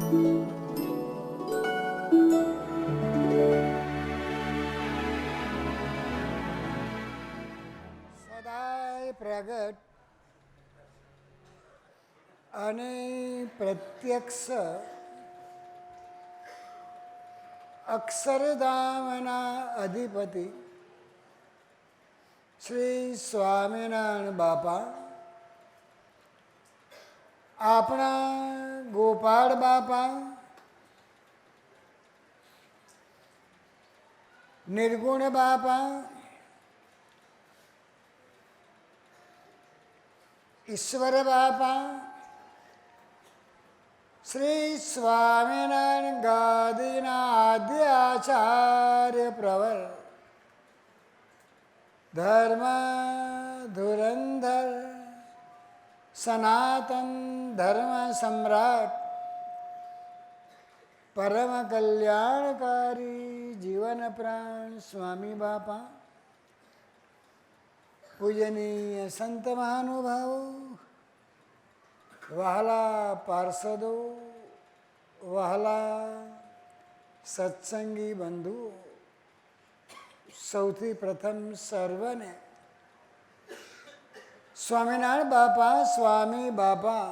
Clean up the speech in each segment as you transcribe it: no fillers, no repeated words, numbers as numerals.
સદાય પ્રગટ અને પ્રત્યક્ષ અક્ષરધામના અધિપતિ શ્રી સ્વામિનારાયણ બાપા, આપણા ગોપાળ બાપા, નિર્ગુણ બાપા, ઈશ્વર બાપા, શ્રી સ્વામિનારાયણ ગાદીના આદ્ય આચાર્ય પ્રવર, ધર્મ ધુરંધર સનાતન ધર્મ સમ્રાટ, પરમ કલ્યાણકારી જીવન પ્રાણ સ્વામી બાપા, પૂજનીય સંત મહાનુભાવો, વહાલા પાર્ષદો, વહાલા સત્સંગી બંધુઓ, સૌથી પ્રથમ સર્વને સ્વામિનારાયણ બાપા, સ્વામી બાપા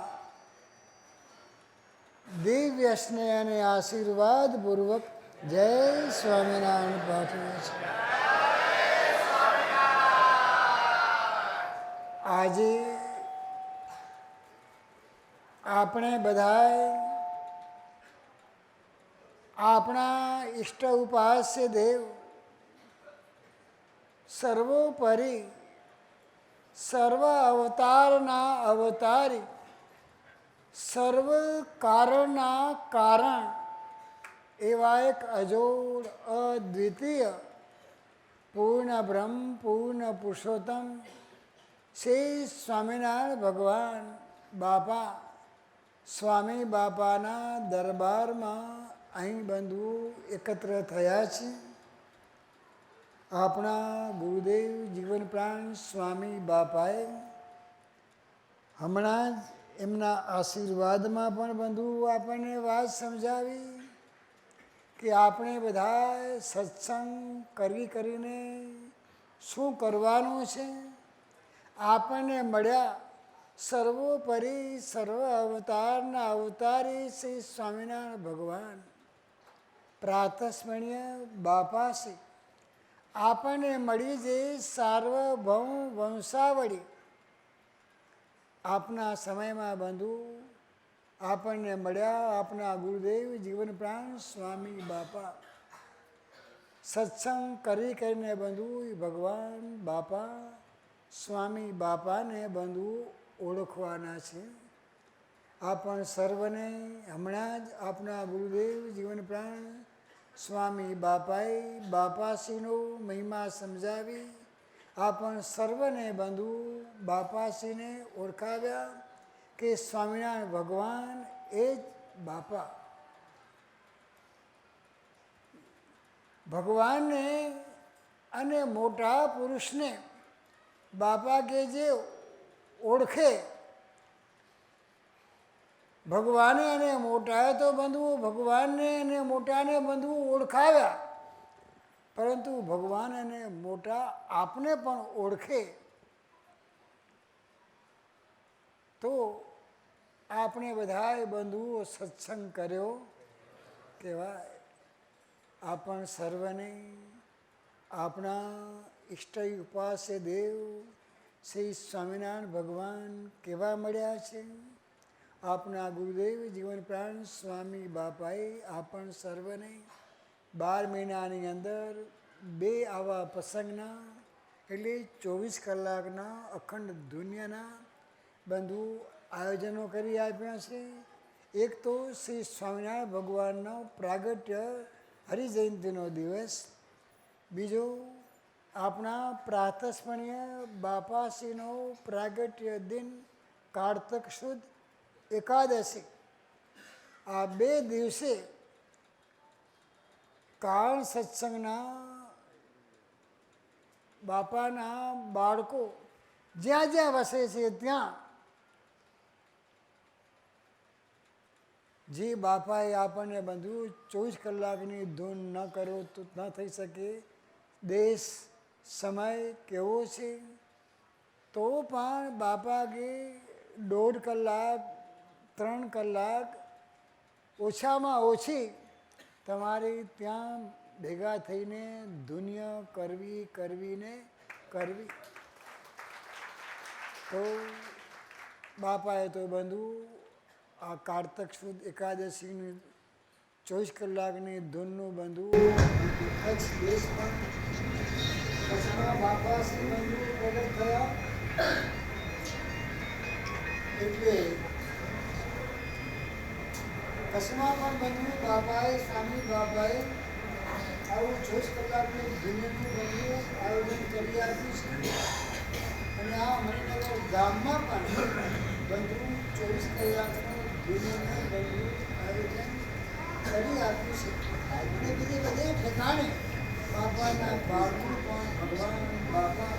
દિવ્ય સ્નેહ અને આશીર્વાદ પૂર્વક જય સ્વામિનારાયણ પાઠવે છે. આજે આપણે બધાએ આપણા ઈષ્ટ ઉપાસ્ય દેવ, સર્વોપરી સર્વ અવતારના અવતારી, સર્વ કારણના કારણ એવા એક અજોડ અદ્વિતીય પૂર્ણ બ્રહ્મ પૂર્ણ પુરુષોત્તમ શ્રી સ્વામિનારાયણ ભગવાન બાપા, સ્વામી બાપાના દરબારમાં અહીં બંધુઓ એકત્ર થયા છે. આપણા ગુરુદેવ જીવન પ્રાણ સ્વામી બાપાએ હમણાં જ એમના આશીર્વાદમાં પણ બંધુઓ આપણને વાત સમજાવી કે આપણે બધા સત્સંગ કરીને શું કરવાનું છે. આપણને મળ્યા સર્વોપરી સર્વ અવતારના અવતારી શ્રી સ્વામિનારાયણ ભગવાન, પ્રાતસ્મરણીય બાપા શ્રી આપણને મળી જે સાર્વભૌમ વંશાવળી, આપના સમયમાં બંધુ આપણને મળ્યા આપના ગુરુદેવ જીવન પ્રાણ સ્વામી બાપા. સત્સંગ કરીને બંધુ ભગવાન બાપા સ્વામી બાપાને બંધુ ઓળખવાના છે. આપણ સર્વને હમણાં જ આપના ગુરુદેવ જીવન પ્રાણ સ્વામી બાપાએ બાપાશ્રીનો મહિમા સમજાવી આપણ સર્વને બંધુ બાપાશ્રીને ઓળખાવ્યા કે સ્વામિનારાયણ ભગવાન એ જ બાપા. ભગવાનને અને મોટા પુરુષને બાપા કે જે ઓળખે, ભગવાને અને મોટાએ તો બંધુઓ ભગવાનને અને મોટાને બંધુઓ ઓળખાવ્યા, પરંતુ ભગવાન અને મોટા આપને પણ ઓળખે તો આપણે બધાએ બંધુઓ સત્સંગ કર્યો કહેવાય. આપણ સર્વને આપણા ઈષ્ટ ઉપાસ્ય દેવ શ્રી સ્વામિનારાયણ ભગવાન કેવા મળ્યા છે. આપના ગુરુદેવ જીવન પ્રાણ સ્વામી બાપાએ આપણ સર્વને 12 મહિનાની અંદર 2 આવા પ્રસંગના એટલે 24 કલાકના અખંડ ધુન્યના બંધુ આયોજનો કરી આપ્યા છે. એક તો શ્રી સ્વામિનારાયણ ભગવાનનો પ્રાગટ્ય હરિજયંતિનો દિવસ, બીજો આપણા પ્રાતસ્મરણીય બાપાશ્રીનો પ્રાગટ્ય દિન કારતક સુદ એકાદશી. આ 2 દિવસે કારણ સત્સંગના બાપાના બાળકો જ્યાં જ્યાં વસે છે ત્યાં જે બાપાએ આપણને બધું 24 કલાકની ધૂન ન કરો તો ન થઈ શકે. દેશ સમય કેવો છે તો પણ બાપા કે 1.5 કલાક 3 કલાક ઓછામાં ઓછી તમારે ત્યાં ભેગા થઈને ધૂન્ય કરવી. તો બાપાએ તો બધું આ કારતક સુદ એકાદશીની 24 કલાકની ધૂનનું બધું કચ્છ દેશમાં કચ્છમાં બાપા શ્રી બંધુ પ્રગટ થયા એટલે કચ્છમાં પણ બંધુ બાપાએ સ્વામી બાપાએ આવું 24 કલાકની ધૂનનું બધું આયોજન કરી આપ્યું છે. અને આ મણિનગર ગામમાં પણ બંધુ 24 કલાકનું ધૂનનું બધું આયોજન કરી આપ્યું છે. અને બધે ઠેકાણે બાપાના બાળકો પણ ભગવાન બાપા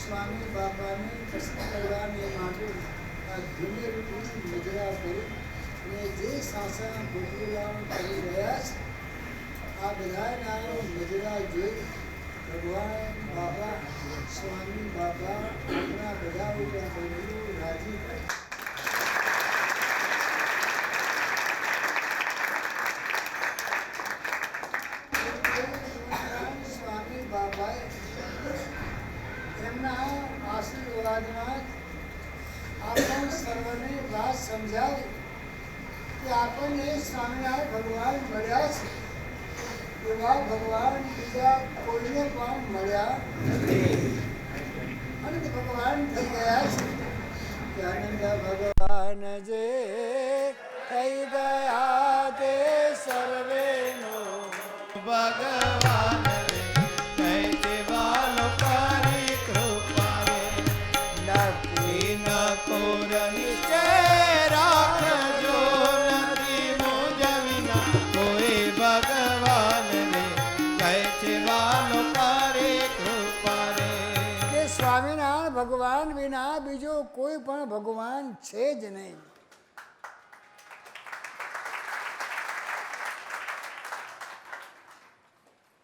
સ્વામી બાપાને પ્રસન્ન કરવાને માટે આ ધૂન્ય રૂપની નજરા કરી અને જે સાસા ગોકુલામ કરી રહ્યા છે આ બધાના નજરા જોઈ ભગવાન બાપા સ્વામી બાપા આપણા બધા ઉપર બધું રાજી થાય. સ્વામી બાપાએ એમના આશીર્વાદમાં આપણા સર્વને વાત સમજાવી કે આપણને સ્વામિનારાયણ ભગવાન મળ્યા છે એવા ભગવાન બીજા કોઈને પણ મળ્યા નથી અને ભગવાન થઈ ગયા છે કે આનંદ ભગવાન જે થઈ ગયા તે સર્વેનો ભગવાન સ્વામિનારાયણ ભગવાન વિના બીજો કોઈ પણ ભગવાન છે જ નહીં.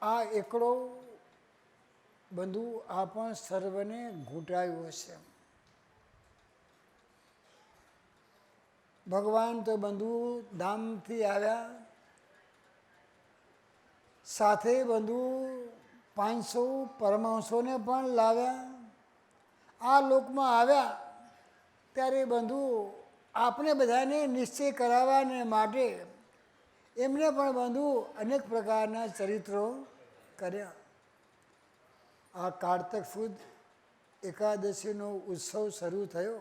આ એકડો બંધુ આપણ સર્વને ઘૂંટાયો છે. ભગવાન તો બંધુ ધામથી આવ્યા સાથે બંધુ 500 પરમહંસોને પણ લાવ્યા. આ લોકમાં આવ્યા ત્યારે બંધુ આપણે બધાને નિશ્ચય કરાવવાને માટે એમને પણ બંધુ અનેક પ્રકારના ચરિત્રો કર્યા. આ કારતક સુદ એકાદશીનો ઉત્સવ શરૂ થયો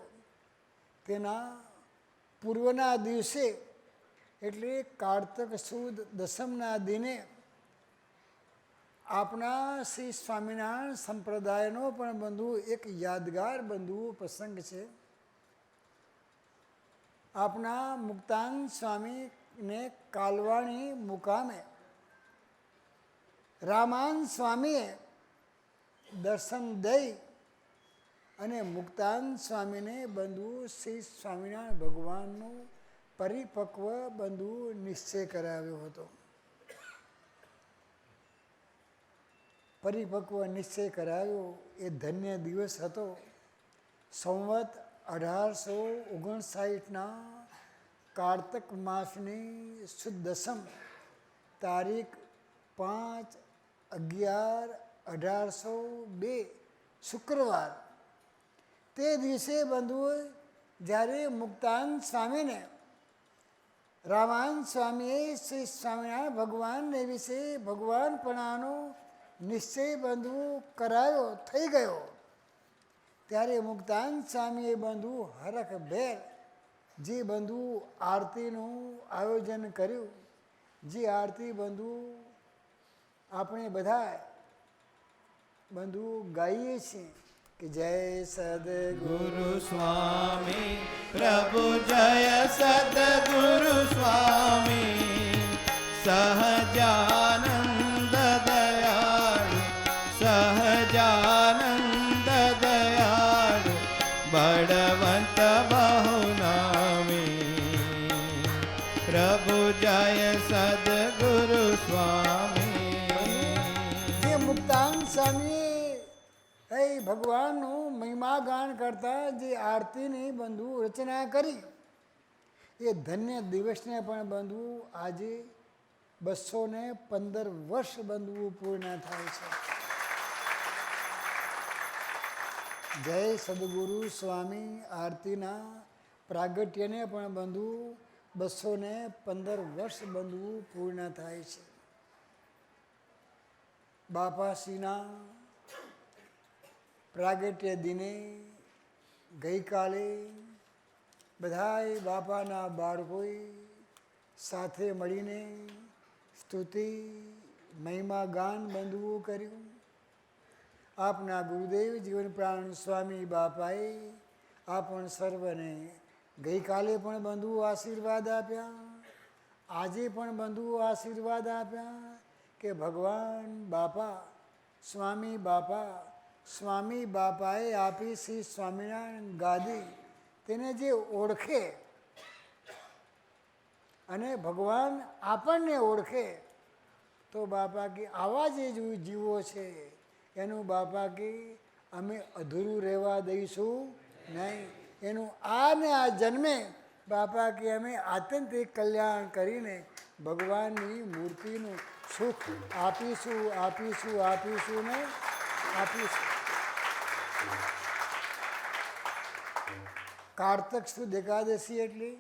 તેના પૂર્વના દિવસે એટલે કારતક સુદ દસમના દિને આપણા શ્રી સ્વામિનારાયણ સંપ્રદાયનો પણ બંધુ એક યાદગાર બંધુ પ્રસંગ છે. આપણા મુક્તાન સ્વામીને કાલવાણી મુકામે રામાન સ્વામીએ દર્શન દઈ અને મુક્તાન સ્વામીને બંધુ શ્રી સ્વામિનારાયણ ભગવાનનો પરિપક્વ બંધુ નિશ્ચય કરાવ્યો હતો. પરિપક્વ નિશ્ચય કરાયો એ ધન્ય દિવસ હતો. સંવત 1859ના કારતક માસની સુદ દસમ તારીખ 5/11/1802 શુક્રવાર તે દિવસે બંધુઓ જ્યારે મુક્તાન સ્વામીને રામાન સ્વામીએ શ્રી સ્વામિનારાયણ ભગવાનને વિશે ભગવાનપણાનો નિશ્ચય બંધુ કરાયો થઈ ગયો ત્યારે મુક્તાન સ્વામીએ બંધુ હરખભેર જે બંધુ આરતીનું આયોજન કર્યું. જે આરતી બંધુ આપણે બધા બંધુ ગાઈએ છીએ કે જય સદગુરુ સ્વામી પ્રભુ જય સદગુરુ સ્વામી સહજાનંદ દયાળુ સહજાનંદ દયાળુ બળવંત બહુ નામી પ્રભુ જય સદગુરુ સ્વામી. જે મુક્તાન સ્વામી એ ભગવાનનું મહિમા ગાન કરતા જે આરતીની બંધુ રચના કરી એ ધન્ય દિવસને પણ બંધુ આજે 215 વર્ષ બંધુ પૂર્ણ થાય છે. જય સદગુરુ સ્વામી આરતીના પ્રાગટ્યને પણ બંધુ 215 વર્ષ બંધુ પૂર્ણ થાય છે. બાપાશ્રીના પ્રાગટ્ય દિને ગઈકાલે બધાય બાપાના બાળકોએ સાથે મળીને સ્તુતિ મહિમા ગાન બંધુઓ કર્યું. આપના ગુરુદેવ જીવન પ્રાણ સ્વામી બાપાએ આપણ સર્વને ગઈકાલે પણ બંધુઓ આશીર્વાદ આપ્યા, આજે પણ બંધુઓ આશીર્વાદ આપ્યા કે ભગવાન બાપા સ્વામી બાપાએ આપી શ્રી સ્વામિનારાયણ ગાદી તેને જે ઓળખે અને ભગવાન આપણને ઓળખે તો બાપા કે આવા જે જીવો છે એનું બાપા કે અમે અધૂરું રહેવા દઈશું નહીં. એનું આ ને આ જન્મે બાપા કે અમે આત્યંતિક કલ્યાણ કરીને ભગવાનની મૂર્તિનું સુખ આપીશું ને આપીશું. કારતક સુદ એકાદશી એટલે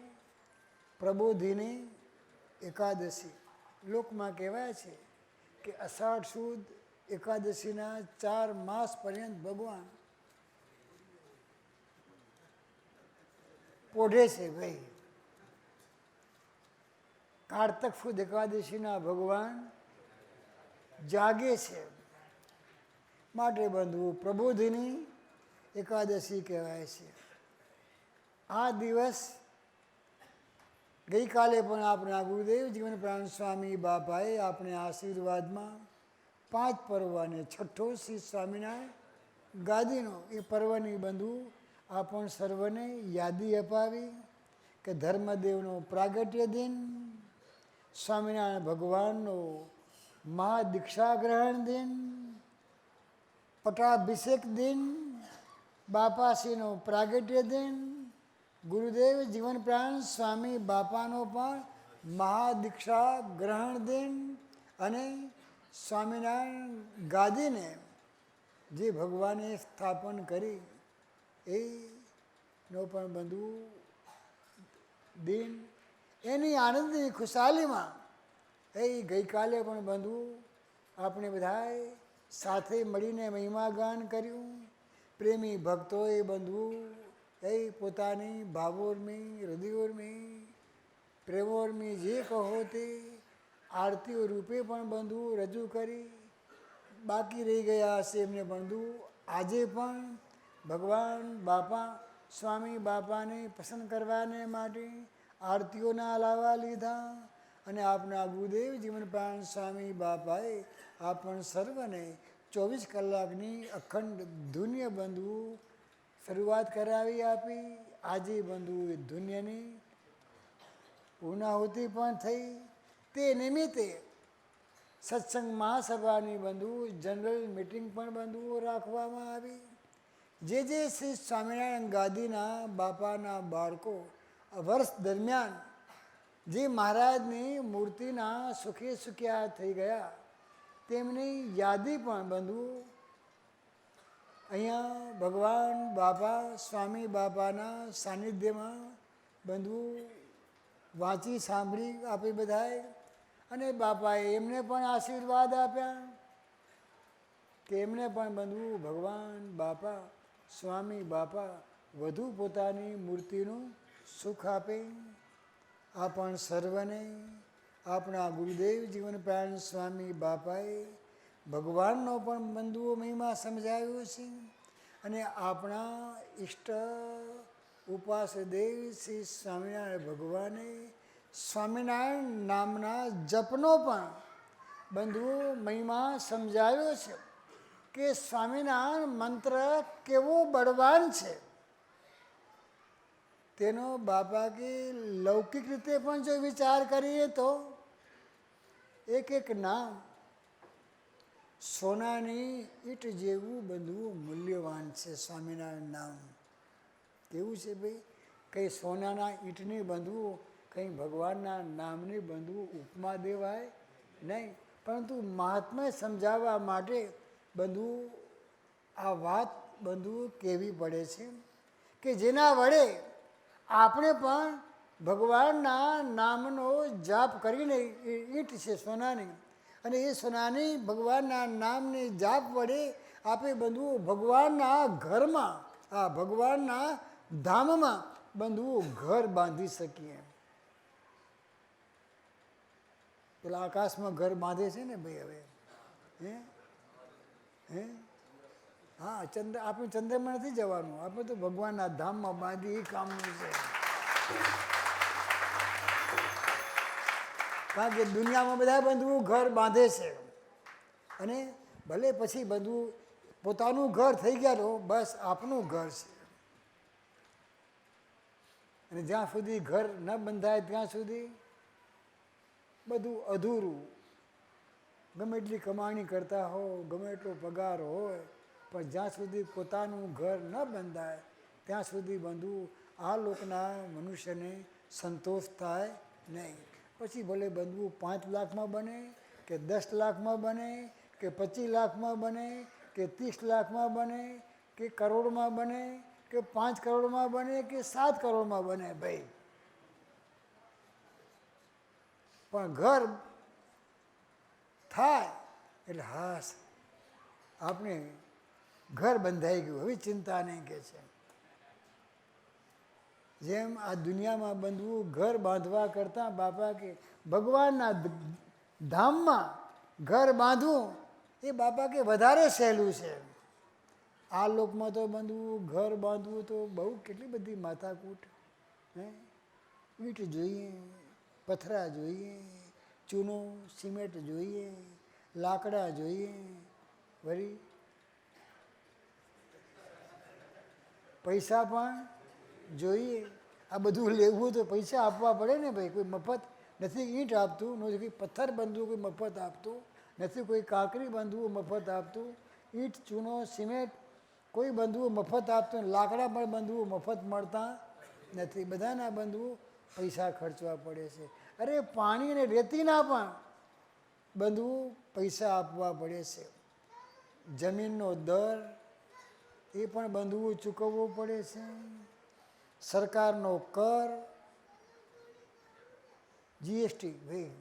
પ્રબોધિની એકાદશી. લોકમાં કહેવાય છે કે અષાઢ સુદ એકાદશીના 4 માસ પર્યંત ભગવાન પોઢે છે. ભાઈ કારતક સુદ એકાદશીના ભગવાન જાગે છે. માટે બંધુ પ્રબોધિની એકાદશી કહેવાય છે. આ દિવસ ગઈકાલે પણ આપણા ગુરુદેવ જીવન પ્રાણ સ્વામી બાપાએ આપણે આશીર્વાદમાં 5 પર્વ અને છઠ્ઠો શ્રી સ્વામિનારાયણ ગાદીનો એ પર્વની બંધુ આપણ સર્વને યાદી અપાવી કે ધર્મદેવનો પ્રાગટ્ય દિન, સ્વામિનારાયણ ભગવાનનો મહાદીક્ષા ગ્રહણ દિન, પટાભિષેક દિન, બાપાશ્રીનો પ્રાગટ્ય દિન, ગુરુદેવ જીવન પ્રાણ સ્વામી બાપાનો પણ મહાદીક્ષા ગ્રહણ દિન અને સ્વામિનારાયણ ગાદીને જે ભગવાને સ્થાપન કરી એનો પણ બંધુ દિન. એની આનંદની ખુશાલીમાં ગઈકાલે પણ બંધુ આપણે બધાએ સાથે મળીને મહિમા ગાન કર્યું. પ્રેમી ભક્તોએ બંધુ પોતાની ભાવોર્મી હૃદયોર્મી પ્રેમોર્મી જે કહો તે આરતીઓ રૂપે પણ બંધુ રજૂ કરી. બાકી રહી ગયા હશે એમને બંધુ આજે પણ ભગવાન બાપા સ્વામી બાપાને પસંદ કરવાને માટે આરતીઓના લાવા લીધા અને આપના ગુરુદેવ જીવન પ્રાણ સ્વામી બાપાએ આપણ સર્વને 24 કલાકની અખંડ ધુન્ય બંધુ શરૂઆત કરાવી આપી. આજે બંધુ ધુન્યની પૂર્ણાહુતિ પણ થઈ. તે નિમિત્તે સત્સંગ મહાસભાની બંધુ જનરલ મિટિંગ પણ બંધુઓ રાખવામાં આવી. જે શ્રી સ્વામિનારાયણ ગાદીના બાપાના બાળકો વર્ષ દરમિયાન જે મહારાજની મૂર્તિના સુખે સુખ્યા થઈ ગયા તેમની યાદી પણ બંધુ અહીંયા ભગવાન બાપા સ્વામી બાપાના સાનિધ્યમાં બંધુ વાંચી સાંભળી આપી બધાએ અને બાપાએ એમને પણ આશીર્વાદ આપ્યા કે એમને પણ બંધુ ભગવાન બાપા સ્વામી બાપા વધુ પોતાની મૂર્તિનું સુખ આપે. આપણ સર્વને આપણા ગુરુદેવ જીવન પ્રાણ સ્વામી બાપાએ ભગવાનનો પણ બંધુઓ મહિમા સમજાવ્યો છે અને આપણા ઈષ્ટ ઉપાસદેવ શ્રી સ્વામિનારાયણ ભગવાને સ્વામિનારાયણ નામના જપનો પણ બંધુઓ મહિમા સમજાવ્યો છે કે સ્વામિનારાયણ મંત્ર કેવો બળવાન છે. તેનો બાપા કે લૌકિક રીતે પણ જો વિચાર કરીએ તો એક એક નામ સોનાની ઈંટ જેવું બધું મૂલ્યવાન છે. સ્વામિનારાયણ નામ કેવું છે ભાઈ? કંઈ સોનાના ઈંટની બંધવું, કંઈ ભગવાનના નામની બંધવું ઉપમા દેવાય નહીં. પરંતુ મહાત્માએ સમજાવવા માટે બંધવું આ વાત બંધવું કહેવી પડે છે કે જેના વડે આપણે પણ ભગવાનના નામનો જાપ કરીને, ઈંટ છે સોનાની, અને એ સોનાની ભગવાનના નામની જાપ વડે આપણે બંધુઓ ભગવાનના ઘરમાં, આ ભગવાનના ધામમાં બંધુઓ ઘર બાંધી શકીએ. પેલા આકાશમાં ઘર બાંધે છે ને ભાઈ હવે, હે હે હા, આપણે ચંદ્રમાં નથી જવાનું, આપણે તો ભગવાનના ધામમાં બાંધી એ કામનું છે. કારણ કે દુનિયામાં બધા બંધુઓ ઘર બાંધે છે, અને ભલે પછી બધું પોતાનું ઘર થઈ ગયા તો બસ આપનું ઘર છે. અને જ્યાં સુધી ઘર ન બંધાય ત્યાં સુધી બધું અધૂરું. ગમે એટલી કમાણી કરતા હો, ગમે એટલો પગાર હોય, પણ જ્યાં સુધી પોતાનું ઘર ન બંધાય ત્યાં સુધી બંધુ આ લોકના મનુષ્યને સંતોષ થાય નહીં. પછી ભલે બંધવું 5 લાખમાં બને કે 10 લાખમાં બને કે 25 લાખમાં બને કે 30 લાખમાં બને કે કરોડમાં બને કે 5 કરોડમાં બને કે 7 કરોડમાં બને ભાઈ, પણ ઘર થાય એટલે હાશ આપણે ઘર બંધાઈ ગયું, હવે ચિંતા નહીં કે છે. જેમ આ દુનિયામાં બંધવું ઘર બાંધવા કરતાં બાપા કે ભગવાનના ધામમાં ઘર બાંધવું એ બાપા કે વધારે સહેલું છે. આ લોકમાં તો બંધવું ઘર બાંધવું તો બહુ કેટલી બધી માથાકૂટ. હે ઈંટ જોઈએ, પથરા જોઈએ, ચૂનો સિમેન્ટ જોઈએ, લાકડા જોઈએ, વળી પૈસા પણ જોઈએ. આ બધું લેવું તો પૈસા આપવા પડે ને ભાઈ. કોઈ મફત નથી ઈંટ આપતું, નથી પથ્થર બાંધવું કોઈ મફત આપતું નથી, કોઈ કાંકરી બાંધવું મફત આપતું, ઈંટ ચૂનો સિમેન્ટ કોઈ બાંધવું મફત આપતું, લાકડા પણ બાંધવું મફત મળતા નથી. બધાના બાંધવું પૈસા ખર્ચવા પડે છે. અરે પાણી અને રેતીના પણ બાંધવું પૈસા આપવા પડે છે. જમીનનો દર એ પણ બાંધવું ચૂકવવો પડે છે. સરકારનો કર, જીએસટી ભાઈ,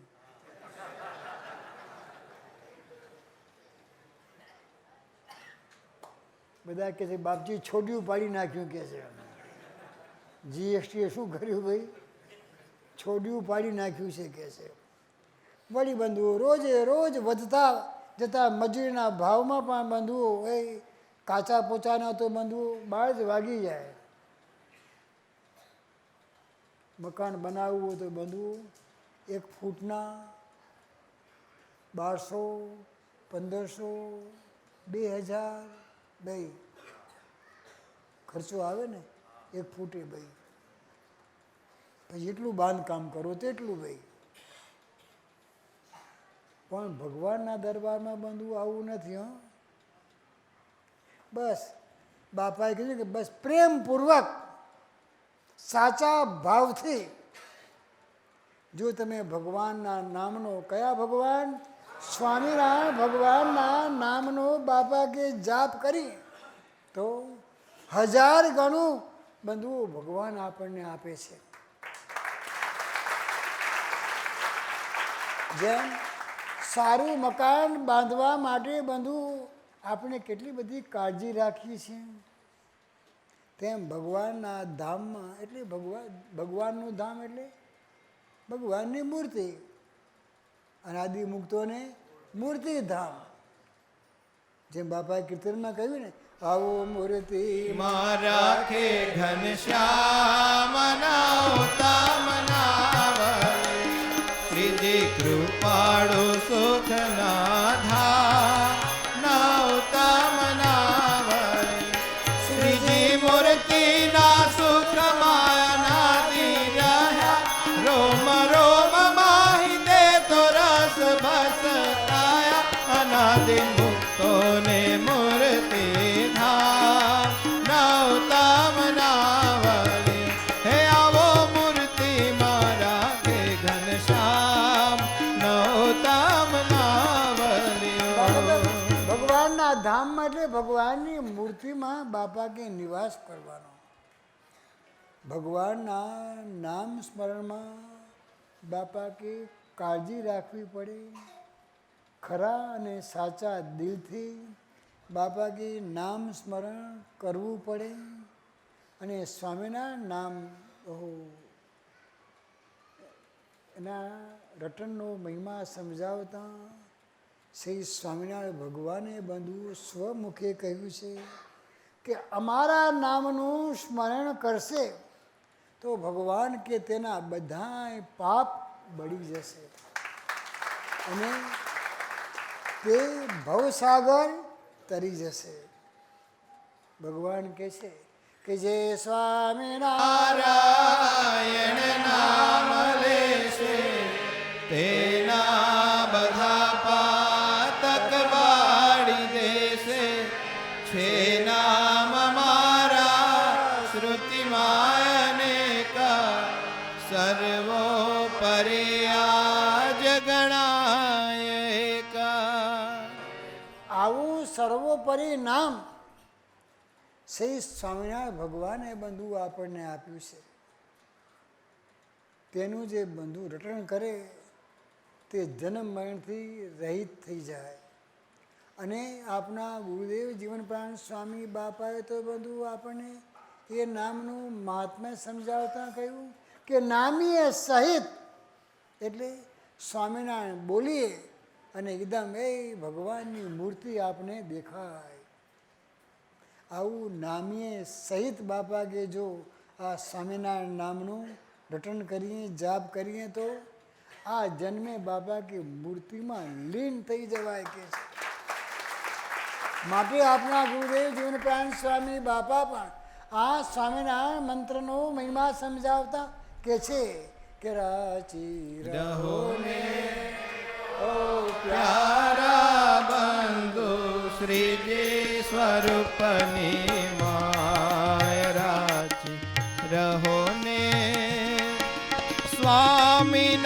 બધા કહે છે બાપજી છોડિયું પાડી નાખ્યું કે છે. જીએસટીએ શું કર્યું ભાઈ? છોડિયું પાડી નાખ્યું છે કે છે. વળી બંધુઓ રોજે રોજ વધતા જતા મજૂરીના ભાવમાં પણ બંધુઓ એ કાચા પોચાના તો બંધુઓ બાળ જ વાગી જાય. મકાન બનાવવું હોય તો બંધવું 1 ફૂટના 1200, 1500, 2000 ભાઈ ખર્ચો આવે ને 1 ફૂટે ભાઈ. પછી જેટલું બાંધકામ કરો તેટલું ભાઈ. પણ ભગવાનના દરબારમાં બંધવું આવું નથી. હં બસ બાપાએ કીધું કે બસ પ્રેમપૂર્વક સાચા ભાવથી જો તમે ભગવાનના નામનો, કયા ભગવાન? સ્વામિનારાયણ ભગવાનના નામનો બાપા કે જાપ કરી તો 1000 ગણું બંધુઓ ભગવાન આપણને આપે છે. જેમ સારું મકાન બાંધવા માટે બંધુ આપણે કેટલી બધી કાળજી રાખીએ છીએ, તેમ ભગવાનના ધામમાં, એટલે ભગવાનનું ધામ એટલે ભગવાનની મૂર્તિ, અનાદિ મુક્તોને મૂર્તિ ધામ. જેમ બાપાએ કીર્તનમાં કહ્યું ને, આવો મૂર્તિ રાખે ઘનશ્યામ નાવતા મનાવરે, શ્રીજી કૃપાળુ સુખ નાધા નાવતા મનાવરે, શ્રીજી મૂર્તિના સુખ માના નામમાં એટલે ભગવાનની મૂર્તિમાં બાપા કે નિવાસ કરવાનો. ભગવાનના નામ સ્મરણમાં બાપા કે કાળજી રાખવી પડે. ખરા અને સાચા દિલથી બાપા કે નામ સ્મરણ કરવું પડે. અને સ્વામીના નામ એના રટનનો મહિમા સમજાવતા શ્રી સ્વામિનારાયણ ભગવાને બંધુ સ્વમુખે કહ્યું છે કે અમારા નામનું સ્મરણ કરશે તો ભગવાન કે તેના બધાય પાપ બળી જશે અને તે ભવસાગર તરી જશે. ભગવાન કહે છે કે જે સ્વામિનારાયણ નામ લેશે તેના બધા પાતક બાળી દેશે. છે નામ મારા શ્રુતિમાં અનેકા સર્વોપર્યાજ ગણાય એકા. આવું સર્વોપરી નામ શ્રી સ્વામિનારાયણ ભગવાને બંધુ આપણને આપ્યું છે. તેનું જે બંધુ રટણ કરે તે જન્મ મરણથી રહિત થઈ જાય. અને આપણા ગુરુદેવ જીવનપ્રાણ સ્વામી બાપાએ તો બધું આપણને એ નામનું મહાત્મ્ય સમજાવતા કહ્યું કે નામીએ સહિત એટલે સ્વામિનારાયણ બોલીએ અને એકદમ એ ભગવાનની મૂર્તિ આપને દેખાય. આવું નામીએ સહિત બાપા કે જો આ સ્વામિનારાયણ નામનું રટન કરીએ જાપ કરીએ તો આ જન્મે બાપા કે મૂર્તિમાં લીન થઈ જવાય કે છે. માટે આપણા ગુરુદેવ જીવનપ્રાણ સ્વામી બાપા પણ આ સ્વામિનારાયણ મંત્રનો મહિમા સમજાવતા કે છે કે રાચી રહો ને ઓ પ્યારા બંધુ શ્રીજી સ્વરૂપની માય રાચી રહો ને. સ્વામિનારાયણજી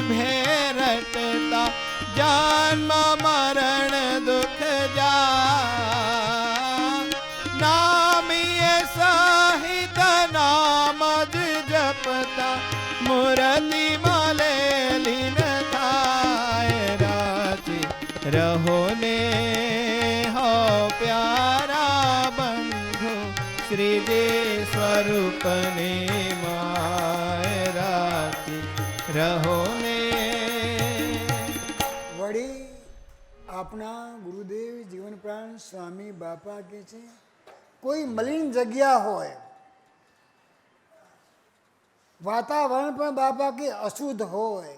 ભેરટતા જન્મ મરણ દુઃખ જા. નામીએ સહિત નામ જ જપતા મૂર્તિ મલે લીન થાય. રાચી રહો ને હો પ્યારા બંધુ શ્રીજી સ્વરૂપની માય રાચી રહો ને. વળી આપણા ગુરુદેવ જીવનપ્રાણ સ્વામી બાપા કે છે કોઈ મલિન જગ્યા હોય, વાતાવરણ પણ બાપા કે અશુદ્ધ હોય,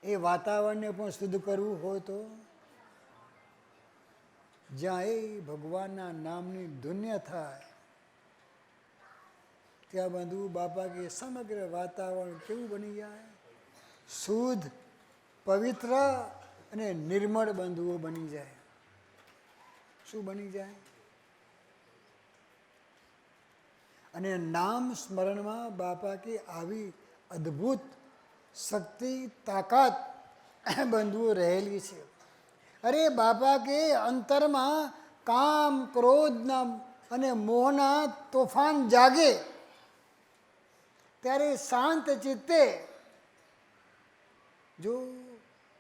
એ વાતાવરણને પણ શુદ્ધ કરવું હોય તો જ્યાં એ ભગવાનના નામની ધુન્ય થાય ત્યાં બંધુ બાપા કે સમગ્ર વાતાવરણ કેવું બની જાય? શુદ્ધ, પવિત્ર અને નિર્મળ બંધુઓ બની જાય. શું બની જાય? અને નામ સ્મરણમાં બાપા કે આવી અદ્ભુત શક્તિ તાકાત બંધુઓ રહેલી છે. અરે બાપા કે અંતરમાં કામ ક્રોધના અને મોહના તોફાન જાગે ત્યારે શાંત ચિત્તે જો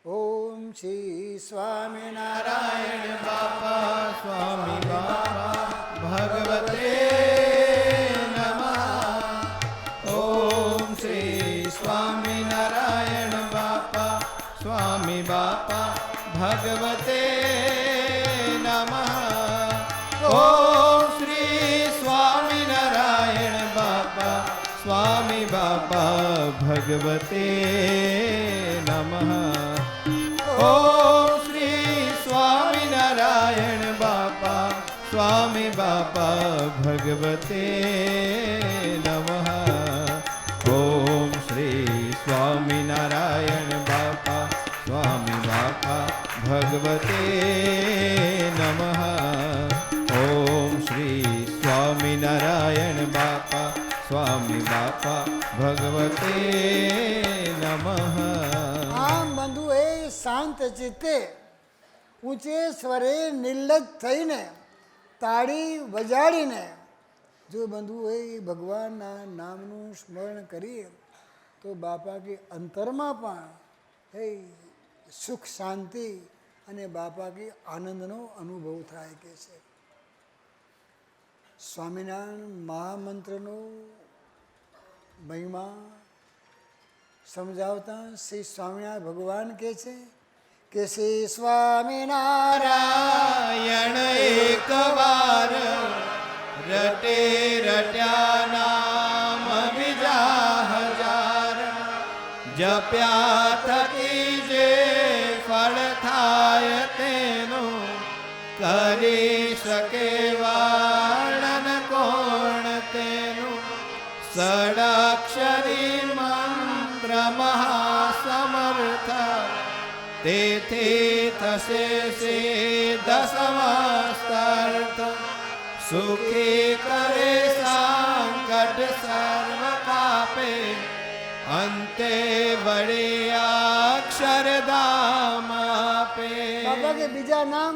ઓમ શ્રી સ્વામિનારાયણ બાપા સ્વામી બાપા ભગવતે નમઃ. ઓમ શ્રી સ્વામિનારાયણ બાપા સ્વામી બાપા ભગવતે નમઃ. ઓમ શ્રી સ્વામિનારાયણ બાપા સ્વામી બાપા ભગવતે નમઃ. ઓમ શ્રી સ્વામિનારાયણ બાપા સ્વામી બાપા ભગવતે નમઃ. ઓમ શ્રી સ્વામિનારાયણ બાપા સ્વામી બાપા ભગવતે નમઃ. ઓમ શ્રી સ્વામિનારાયણ બાપા સ્વામી બાપા ભગવતે નમઃ. આમ બંધુ એ શાંત ચિત્તે ઊંચે સ્વરે નિર્લજ થઈને તાળી વજાડીને જો બંધુ એ ભગવાનના નામનું સ્મરણ કરીએ તો બાપા કે અંતરમાં પણ એ સુખ શાંતિ અને બાપા કે આનંદનો અનુભવ થાય કે છે. સ્વામિનારાયણ મહામંત્રનો મહિમા સમજાવતા શ્રી સ્વામિનારાયણ ભગવાન કહે છે કે શ્રી સ્વામિનારાયણ નારાયણ એક વાર રટે રટ્યા નામ બીજા હજાર, જપ્યા થકી જે ફળ થાય તેનું કરી શકે વર્ણન કોણ તેનું. ષડક્ષરી મંત્ર મહાસમર્થ તેથી થશે સિદ્ધ સમસ્તર્થ. સુખી કરે સંકટ સર્વ કાપે અંતે વળી અક્ષરધામ આપે. બાબા કે બીજા નામ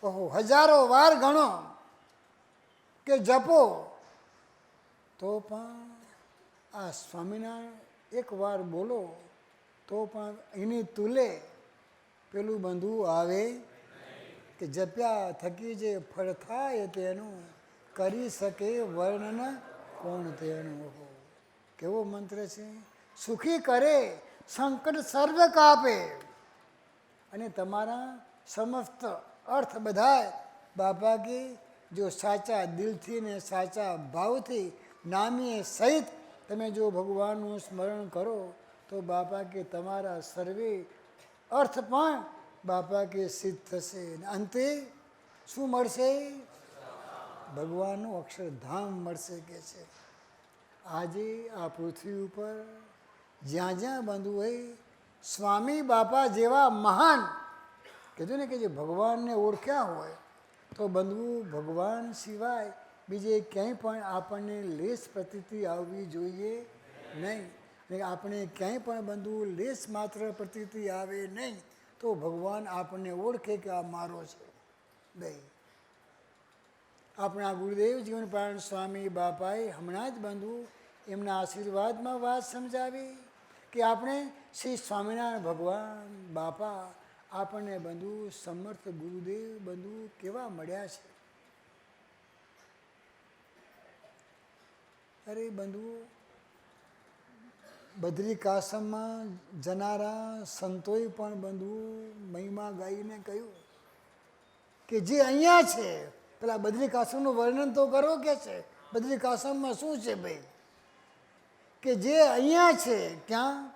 ઓહો હજારો વાર ગણો કે જપો તો પણ આ સ્વામિનારાયણ એક વાર બોલો તો પણ એની તુલે પેલું બંધુ આવે કે જપ્યા થકી જે ફળ થાય તેનું કરી શકે વર્ણન કોણ તેનું. કેવો મંત્ર છે. સુખી કરે સંકટ સર્વ કાપે અને તમારા સમસ્ત અર્થ બધા બાપા કે જો સાચા દિલથી ને સાચા ભાવથી નામીએ સહિત તમે જો ભગવાનનું સ્મરણ કરો તો બાપા કે તમારા સર્વે અર્થ પણ બાપા કે સિદ્ધ થશે. અંતે શું મળશે? ભગવાનનું અક્ષરધામ મળશે કે છે. આજે આ પૃથ્વી ઉપર જ્યાં જ્યાં બંધુ હોય સ્વામી બાપા જેવા મહાન કીધું ને કે જે ભગવાનને ઓળખ્યા હોય તો બંધુ ભગવાન સિવાય બીજે ક્યાંય પણ આપણને લેશ પ્રતીતિ આવવી જોઈએ નહીં. અને આપણે ક્યાંય પણ બંધુ લેશ માત્ર પ્રતીતિ આવે નહીં તો ભગવાન આપણને ઓળખે કે આ મારો છે નહીં. આપણા ગુરુદેવ જીવનપાળ સ્વામી બાપાએ હમણાં જ બંધુ એમના આશીર્વાદમાં વાત સમજાવી કે આપણે શ્રી સ્વામિનારાયણ ભગવાન બાપા આપણને બંધુ સમર્થ ગુરુદેવ બંધુ કેવા મળ્યા છે. અરે બંધુ બદ્રિકાશ્રમમાં જનારા સંતોએ પણ બંધુ મહિમા ગાઈને કહ્યું કે જે અહીંયા છે પેલા બદ્રિકાશ્રમનું વર્ણન તો કરો કે છે. બદ્રિકાશ્રમમાં શું છે ભાઈ કે જે અહીંયા છે ક્યાં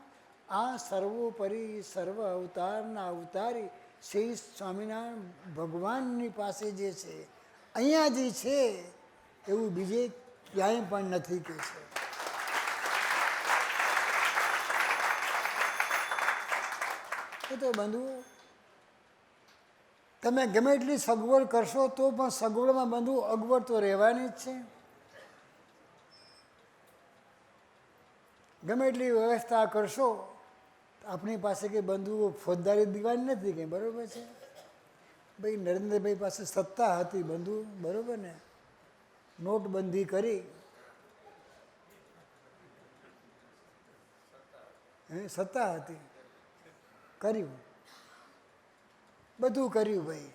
આ સર્વોપરી સર્વ અવતારના અવતારી શ્રી સ્વામિનારાયણ ભગવાનની પાસે જે છે અહીંયા જે છે એવું બીજે ક્યાંય પણ નથી કે છે. એ તો બંધુ તમે ગમે એટલી સગવડ કરશો તો પણ સગવડમાં બંધુ અગવડ તો રહેવાની જ છે. ગમે એટલી વ્યવસ્થા કરશો આપણી પાસે કે બંધુ ફોજદારી દીવાની નથી કંઈ બરાબર છે. ભાઈ નરેન્દ્રભાઈ પાસે સત્તા હતી બંધુ બરાબર ને. નોટબંધી કરી સત્તા હતી કર્યું બધું કર્યું ભાઈ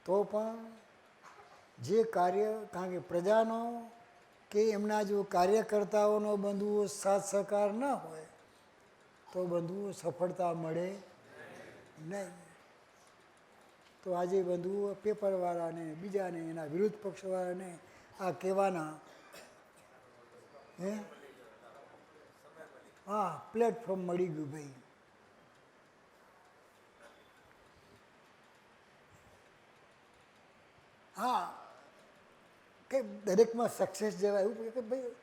તો પણ જે કાર્ય કારણ કે પ્રજાનો કે એમના જો કાર્યકર્તાઓનો બંધુઓ સાથ સહકાર ન હોય તો બંધુઓ સફળતા મળે નહીં. તો આજે બંધુઓ પેપરવાળાને બીજાને એના વિરુદ્ધ પક્ષવાળાને આ કહેવાના હા પ્લેટફોર્મ મળી ગયું ભાઈ. હા કે દરેકમાં સક્સેસ જેવા એવું કે ભાઈ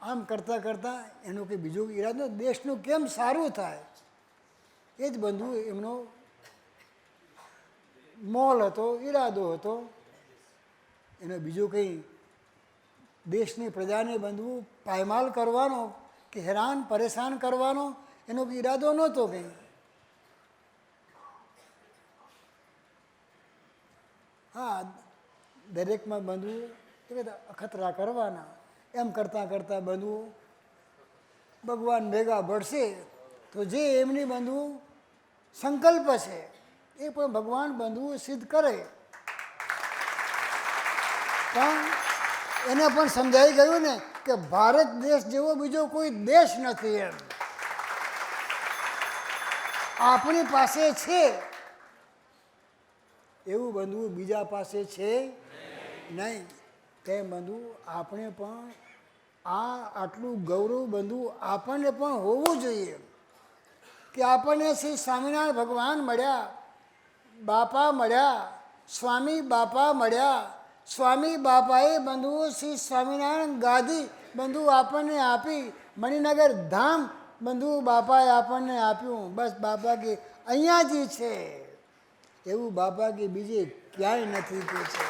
આમ કરતાં કરતાં એનો કે બીજો ઈરાદો દેશનું કેમ સારું થાય એ જ બંધુ એમનો મોલ હતો ઈરાદો હતો. એનો બીજો કંઈ દેશની પ્રજાને બંધુ પાયમાલ કરવાનો કે હેરાન પરેશાન કરવાનો એનો ઈરાદો નહોતો કંઈ. હા, દરેકમાં બંધવું એ અખતરા કરવાના. એમ કરતાં કરતાં બંધવું ભગવાન ભેગા ભળશે તો જે એમની બંધવું સંકલ્પ છે એ પણ ભગવાન બંધવું સિદ્ધ કરે. પણ એને પણ સમજાઈ ગયું ને કે ભારત દેશ જેવો બીજો કોઈ દેશ નથી. એમ આપણી પાસે છે એવું બંધવું બીજા પાસે છે નહીં. તેમ બંધવું આપણે પણ આટલું ગૌરવ બંધવું આપણને પણ હોવું જોઈએ કે આપણને શ્રી સ્વામિનારાયણ ભગવાન મળ્યા, બાપા મળ્યા, સ્વામી બાપા મળ્યા. સ્વામી બાપાએ બંધુઓ શ્રી સ્વામિનારાયણ ગાદી બંધુ આપણને આપી. મણિનગર ધામ બંધુ બાપાએ આપણને આપ્યું. બસ બાપા કે અહીંયા જ છે એવું બાપા કે બીજે ક્યાંય નથી કે છે.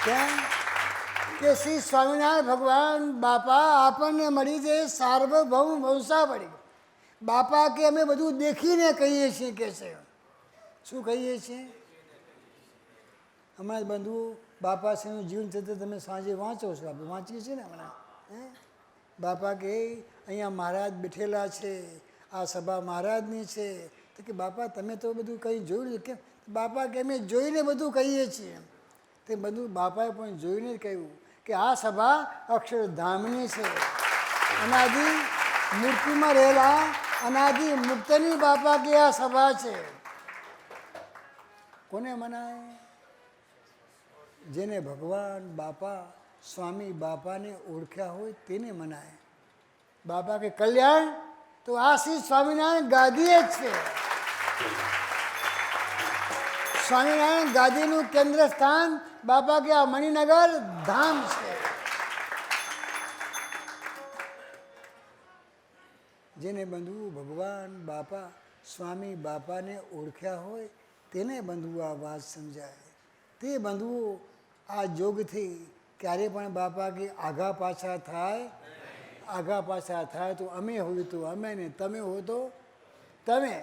કેમ કે શ્રી સ્વામિનારાયણ ભગવાન બાપા આપણને મળી છે સાર્વભૌમ વંશાવળી. બાપા કે અમે બધું દેખીને કહીએ છીએ કે છે. શું કહીએ છીએ? હમણાં બંધુ બાપા શ્રીનું જીવન ચરિત્ર તમે સાંજે વાંચો છો, આપણે વાંચીએ છીએ ને હમણાં. બાપા કે અહીંયા મહારાજ બેઠેલા છે, આ સભા મહારાજની છે. તો કે બાપા તમે તો બધું કંઈ જોયું કે? બાપા કે અમે જોઈને બધું કહીએ છીએ. તે બધું બાપાએ પણ જોઈને જ કહ્યું કે આ સભા અક્ષરધામની છે. અનાદિ મૂર્તિમાં રહેલા અનાદિ મુક્તની બાપા કે આ સભા છે. કોને મનાય? જેને ભગવાન બાપા સ્વામી બાપાને ઓળખ્યા હોય તેને મનાય. બાપા કે કલ્યાણ તો આ શ્રી સ્વામિનારાયણ ગાદીએ જ છે. સ્વામિનારાયણ ગાદીનું કેન્દ્ર સ્થાન બાપા કે આ મણિનગર ધામ છે. જેને બંધુ ભગવાન બાપા સ્વામી બાપાને ઓળખ્યા હોય તેને બંધુ આ વાત સમજાય. તે બંધુઓ આ જોગથી ક્યારે પણ બાપા કે આઘા પાછા થાય. આઘા પાછા થાય તો અમે હોય તો અમે ને તમે હો તો તમે.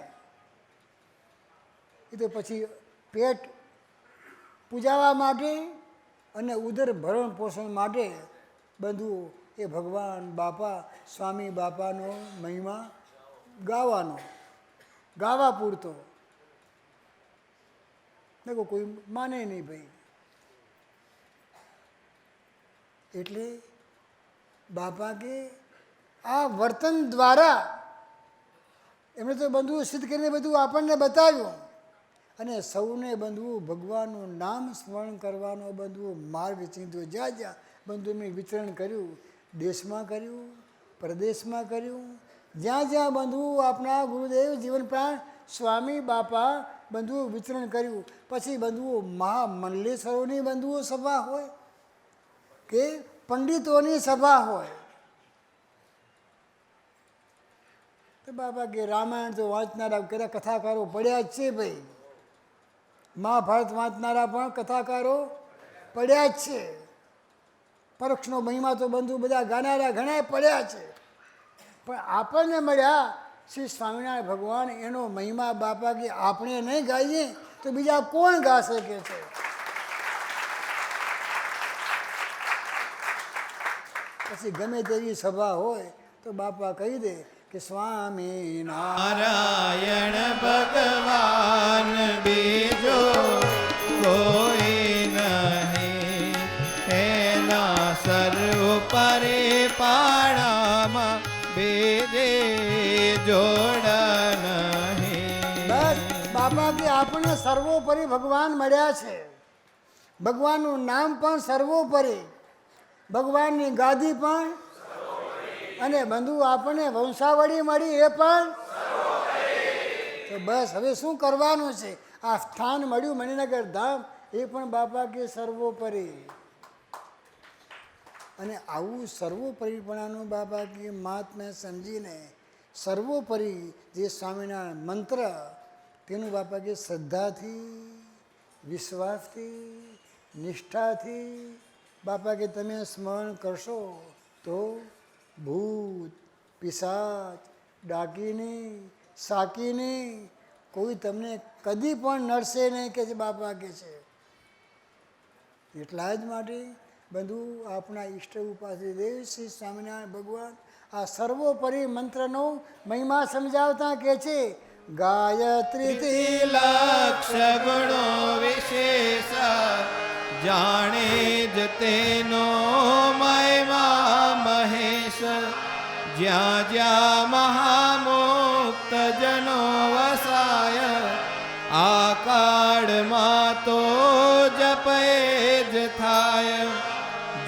એ તો પછી પેટ પૂજાવા માટે અને ઉદર ભરણ પોષણ માટે બંધુઓ એ ભગવાન બાપા સ્વામી બાપાનો મહિમા ગાવાનો, ગાવા પૂરતો. દેખો કોઈ માને નહીં ભાઈ. એટલે બાપા કે આ વર્તન દ્વારા એમણે તો બંધુઓ સિદ્ધ કરીને બધું આપણને બતાવ્યું. અને સૌને બંધુઓ ભગવાનનું નામ સ્મરણ કરવાનો બંધુઓ માર્ગ ચીંધ્યો. જ્યાં જ્યાં બંધુ મેં વિતરણ કર્યું, દેશમાં કર્યું, પ્રદેશમાં કર્યું, જ્યાં જ્યાં બંધુઓ આપણા ગુરુદેવ જીવન પ્રાણ સ્વામી બાપા બંધુઓ વિતરણ કર્યું. પછી બંધુઓ મહામંડલેશ્વરોની બંધુઓ સભા હોય કે પંડિતોની સભા હોય તો બાપા કે રામાયણ તો વાંચનારા કેટલા કથાકારો પડ્યા જ છે ભાઈ. મહાભારત વાંચનારા પણ કથાકારો પડ્યા જ છે. પરોક્ષનો મહિમા તો બંધુ બધા ગાનારા ઘણા પડ્યા છે. પણ આપણને મળ્યા શ્રી સ્વામિનારાયણ ભગવાન એનો મહિમા બાપા કે આપણે નહીં ગાઈએ તો બીજા કોણ ગાશે કે છે. પછી ગમે તેવી સભા હોય તો બાપા કહી દે કે સ્વામી નારાયણ ભગવાન બીજો કોઈ નહીં, એના સર્વ પરે પાણામાં બેદે જોડ નહીં. બસ બાપા કે આપણને સર્વોપરી ભગવાન મળ્યા છે. ભગવાનનું નામ પણ સર્વોપરી, ભગવાનની ગાદી પણ, અને બંધુ આપણને વંશાવળી મળી એ પણ. તો બસ હવે શું કરવાનું છે? આ સ્થાન મળ્યું મણિનગર ધામ એ પણ બાપા કે સર્વોપરી. અને આવું સર્વોપરીપણાનું બાપા કે મહાત્મ્ય સમજીને સર્વોપરી જે સ્વામિનારાયણ મંત્ર તેનું બાપા કે શ્રદ્ધાથી, વિશ્વાસથી, નિષ્ઠાથી બાપા કે તમે સ્મરણ કરશો તો ભૂત, પિશાચ, ડાકીની, સાકી નહીં, કોઈ તમને કદી પણ નડશે નહીં કે બાપા કે છે. એટલા જ માટે બધું આપણા ઈષ્ટ ઉપાસી દેવ શ્રી સ્વામિનારાયણ ભગવાન આ સર્વોપરી મંત્રનો મહિમા સમજાવતા કે છે ગાયત્રી લક્ષ ગુણો વિશેષ જાણે જ તેનો મહિમા મહેશ. જ્યાં જ્યાં મહામુક્ત જનો વસાય આ કાળમાં તો જપે જ થાય.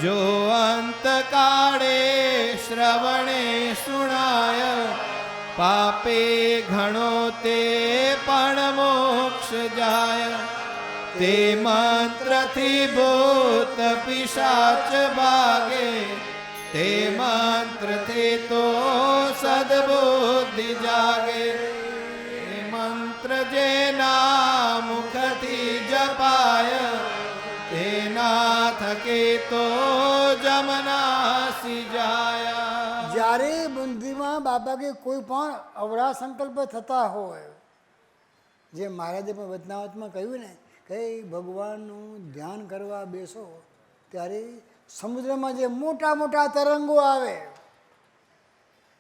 જો અંતકાળે શ્રવણે સુણાય પાપે ઘણો તે પણ મોક્ષ જાય. તે મંત્રથી ભૂત પિશાચ ભાગે તે મંત્રથી તો સદબુદ્ધિ જાગે. એ મંત્ર જેના મુખથી જપાય તેના થકે તો જમનાસી જાય. જ્યારે બુદ્ધિમાં બાપા કે કોઈ પણ અવળા સંકલ્પ થતા હોય, જે મહારાજે પણ વચનાવતમાં કહ્યું ને કે ભગવાનનું ધ્યાન કરવા બેસો ત્યારે સમુદ્રમાં જે મોટા મોટા તરંગો આવે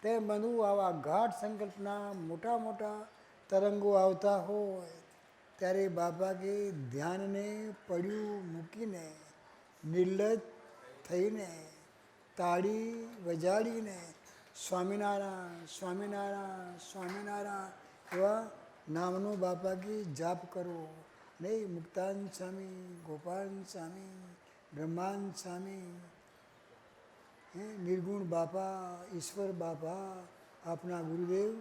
તે બધું આવા ગાઢ સંકલ્પના મોટા મોટા તરંગો આવતા હોય ત્યારે બાપા કે ધ્યાનને પડ્યું મૂકીને નિર્લજ થઈને તાળી વજાડીને સ્વામિનારાયણ સ્વામિનારાયણ સ્વામિનારાયણ એવા નામનો બાપા કી જાપ કરવો. નહીં મુક્તાન સ્વામી, ગોપાલ સ્વામી, બ્રહ્માંડ સ્વામી, નિર્ગુણ બાપા, ઈશ્વર બાપા, આપણા ગુરુદેવ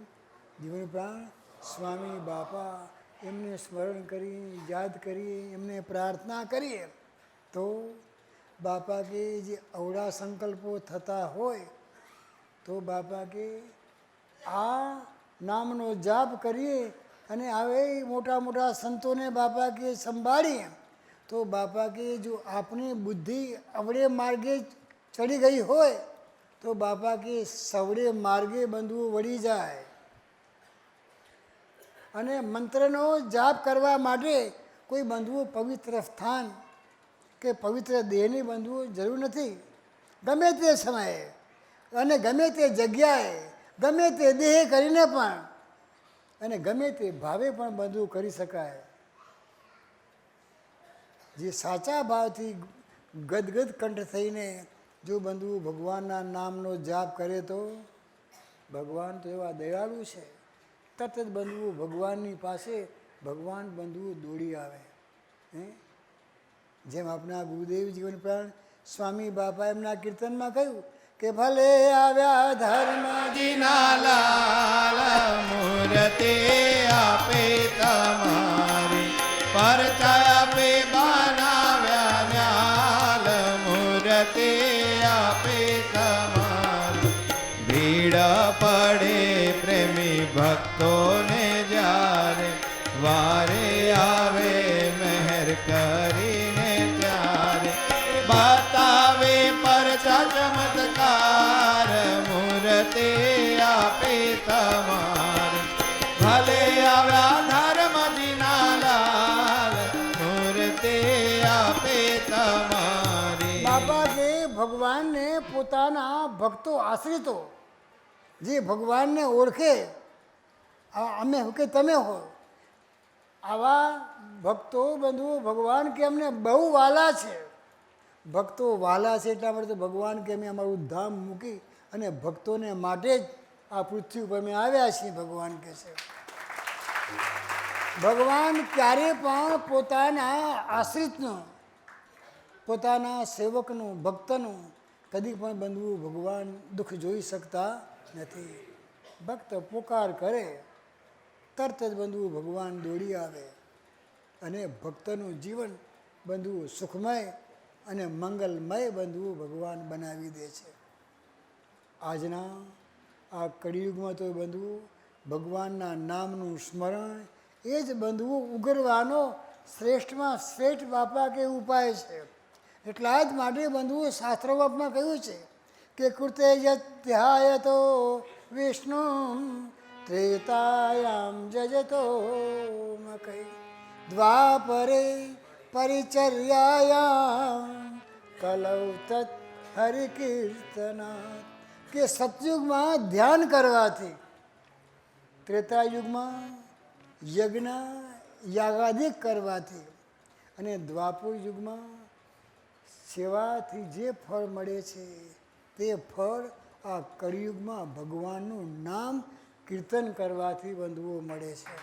જીવન પ્રાણ સ્વામી બાપા, એમને સ્મરણ કરી યાદ કરીએ, એમને પ્રાર્થના કરીએ તો બાપા કે જે અવળા સંકલ્પો થતા હોય તો બાપા કે આ નામનો જાપ કરીએ અને આવે મોટા મોટા સંતોને બાપા કે સંભાળીએ તો બાપા કે જો આપણી બુદ્ધિ અવળે માર્ગે ચડી ગઈ હોય તો બાપા કે સવડે માર્ગે બંધવું વળી જાય. અને મંત્રનો જાપ કરવા માટે કોઈ બંધવું પવિત્ર સ્થાન કે પવિત્ર દેહની બંધવું જરૂર નથી. ગમે તે સમયે અને ગમે તે જગ્યાએ ગમે તે દેહ કરીને પણ અને ગમે તે ભાવે પણ બંધવું કરી શકાય. જે સાચા ભાવથી ગદગદ કંઠ થઈને જો બંધુ ભગવાનના નામનો જાપ કરે તો ભગવાન તો એવા દયાળુ છે, તરત જ બંધુ ભગવાનની પાસે ભગવાન બંધુ દોડી આવે. જેમ આપણા ગુરુદેવ જીવન પ્રાણ સ્વામી બાપા એમના કીર્તનમાં કહ્યું કે ભલે આવ્યા ધર્મજીના લાલ મૂર્તિ આપે તમારી પરચા આપે બનાવ્યા ન્યાલ મૂર્તિ આપે તમારી. ભીડ પડે પ્રેમી ભક્તોને જ્યારે વારે આવે મહેર કરીને ત્યારે બતાવે પરચા ચમત્કાર મૂર્તિ આપે તમારી. ભલે આવ્યા ધર્મજીના લાલ મૂર્તિ આપે તમારી. બાપા જે ભગવાનને પોતાના ભક્તો આશ્રિતો જે ભગવાનને ઓળખે અમે કે તમે હો આવા ભક્તો બંધુઓ ભગવાન કે અમને બહુ વાલા છે. ભક્તો વાલા છે એટલા માટે ભગવાન કે અમે અમારું ધામ મૂકી અને ભક્તોને માટે જ આ પૃથ્વી ઉપર અમે આવ્યા છીએ. ભગવાન કહે છે ભગવાન ક્યારે પણ પોતાના આશ્રિતનું પોતાના સેવકનું ભક્તનું કદી પણ બંધવું ભગવાન દુઃખ જોઈ શકતા નથી. ભક્ત પોકાર કરે તરત જ બંધવું ભગવાન દોડી આવે અને ભક્તનું જીવન બંધવું સુખમય અને મંગલમય બંધવું ભગવાન બનાવી દે છે. આજના આ કળિયુગમાં તો બંધવું ભગવાનના નામનું સ્મરણ એ જ બંધવું ઉગરવાનો શ્રેષ્ઠમાં શ્રેષ્ઠ બાપા કે ઉપાય છે. એટલા જ માટે બંધુઓ શાસ્ત્રોમાં કહ્યું છે કે કૃતે યત્યાય તો વિષ્ણુ ત્રેતાયામ જજતો મકૈ દ્વાપરે પરિચર્યાયામ કલૌ તત્ હરિકીર્તનાत् કે સતયુગમાં ધ્યાન કરવાથી, ત્રેતાયુગમાં યજ્ઞ યાગાદિક કરવાથી અને દ્વાપર યુગમાં સેવાથી જે ફળ મળે છે તે ફળ આ કળિયુગમાં ભગવાનનું નામ કીર્તન કરવાથી બંધુઓ મળે છે.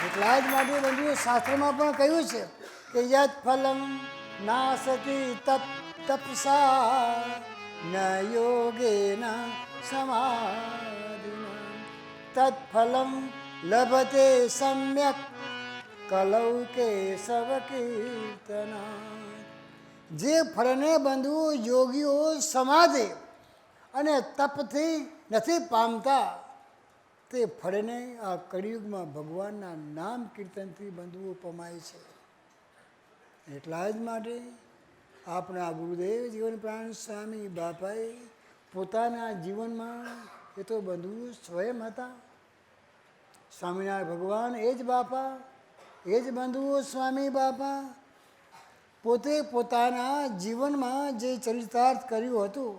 એટલા જ માટે બંધુઓ શાસ્ત્રમાં પણ કહ્યું છે કે યત ફલમ નાસતી તપસા ન યોગેન સમાધિના તત્ફલમ લભતે સમ્યક કલૌ કેશવ કીર્તના. જે ફળને બંધુઓ યોગીઓ સમાધિ અને તપથી નથી પામતા તે ફળને આ કળિયુગમાં ભગવાનના નામ કીર્તનથી બંધુઓ પમાય છે. એટલા જ માટે આપણા ગુરુદેવ જીવન પ્રાણ સ્વામી બાપાએ પોતાના જીવનમાં એ તો બંધુઓ સ્વયં હતા. સ્વામિનારાયણ ભગવાન એ જ બાપા, એ જ બંધુઓ સ્વામી બાપા પોતે પોતાના જીવનમાં જે ચરિતાર્થ કર્યું હતું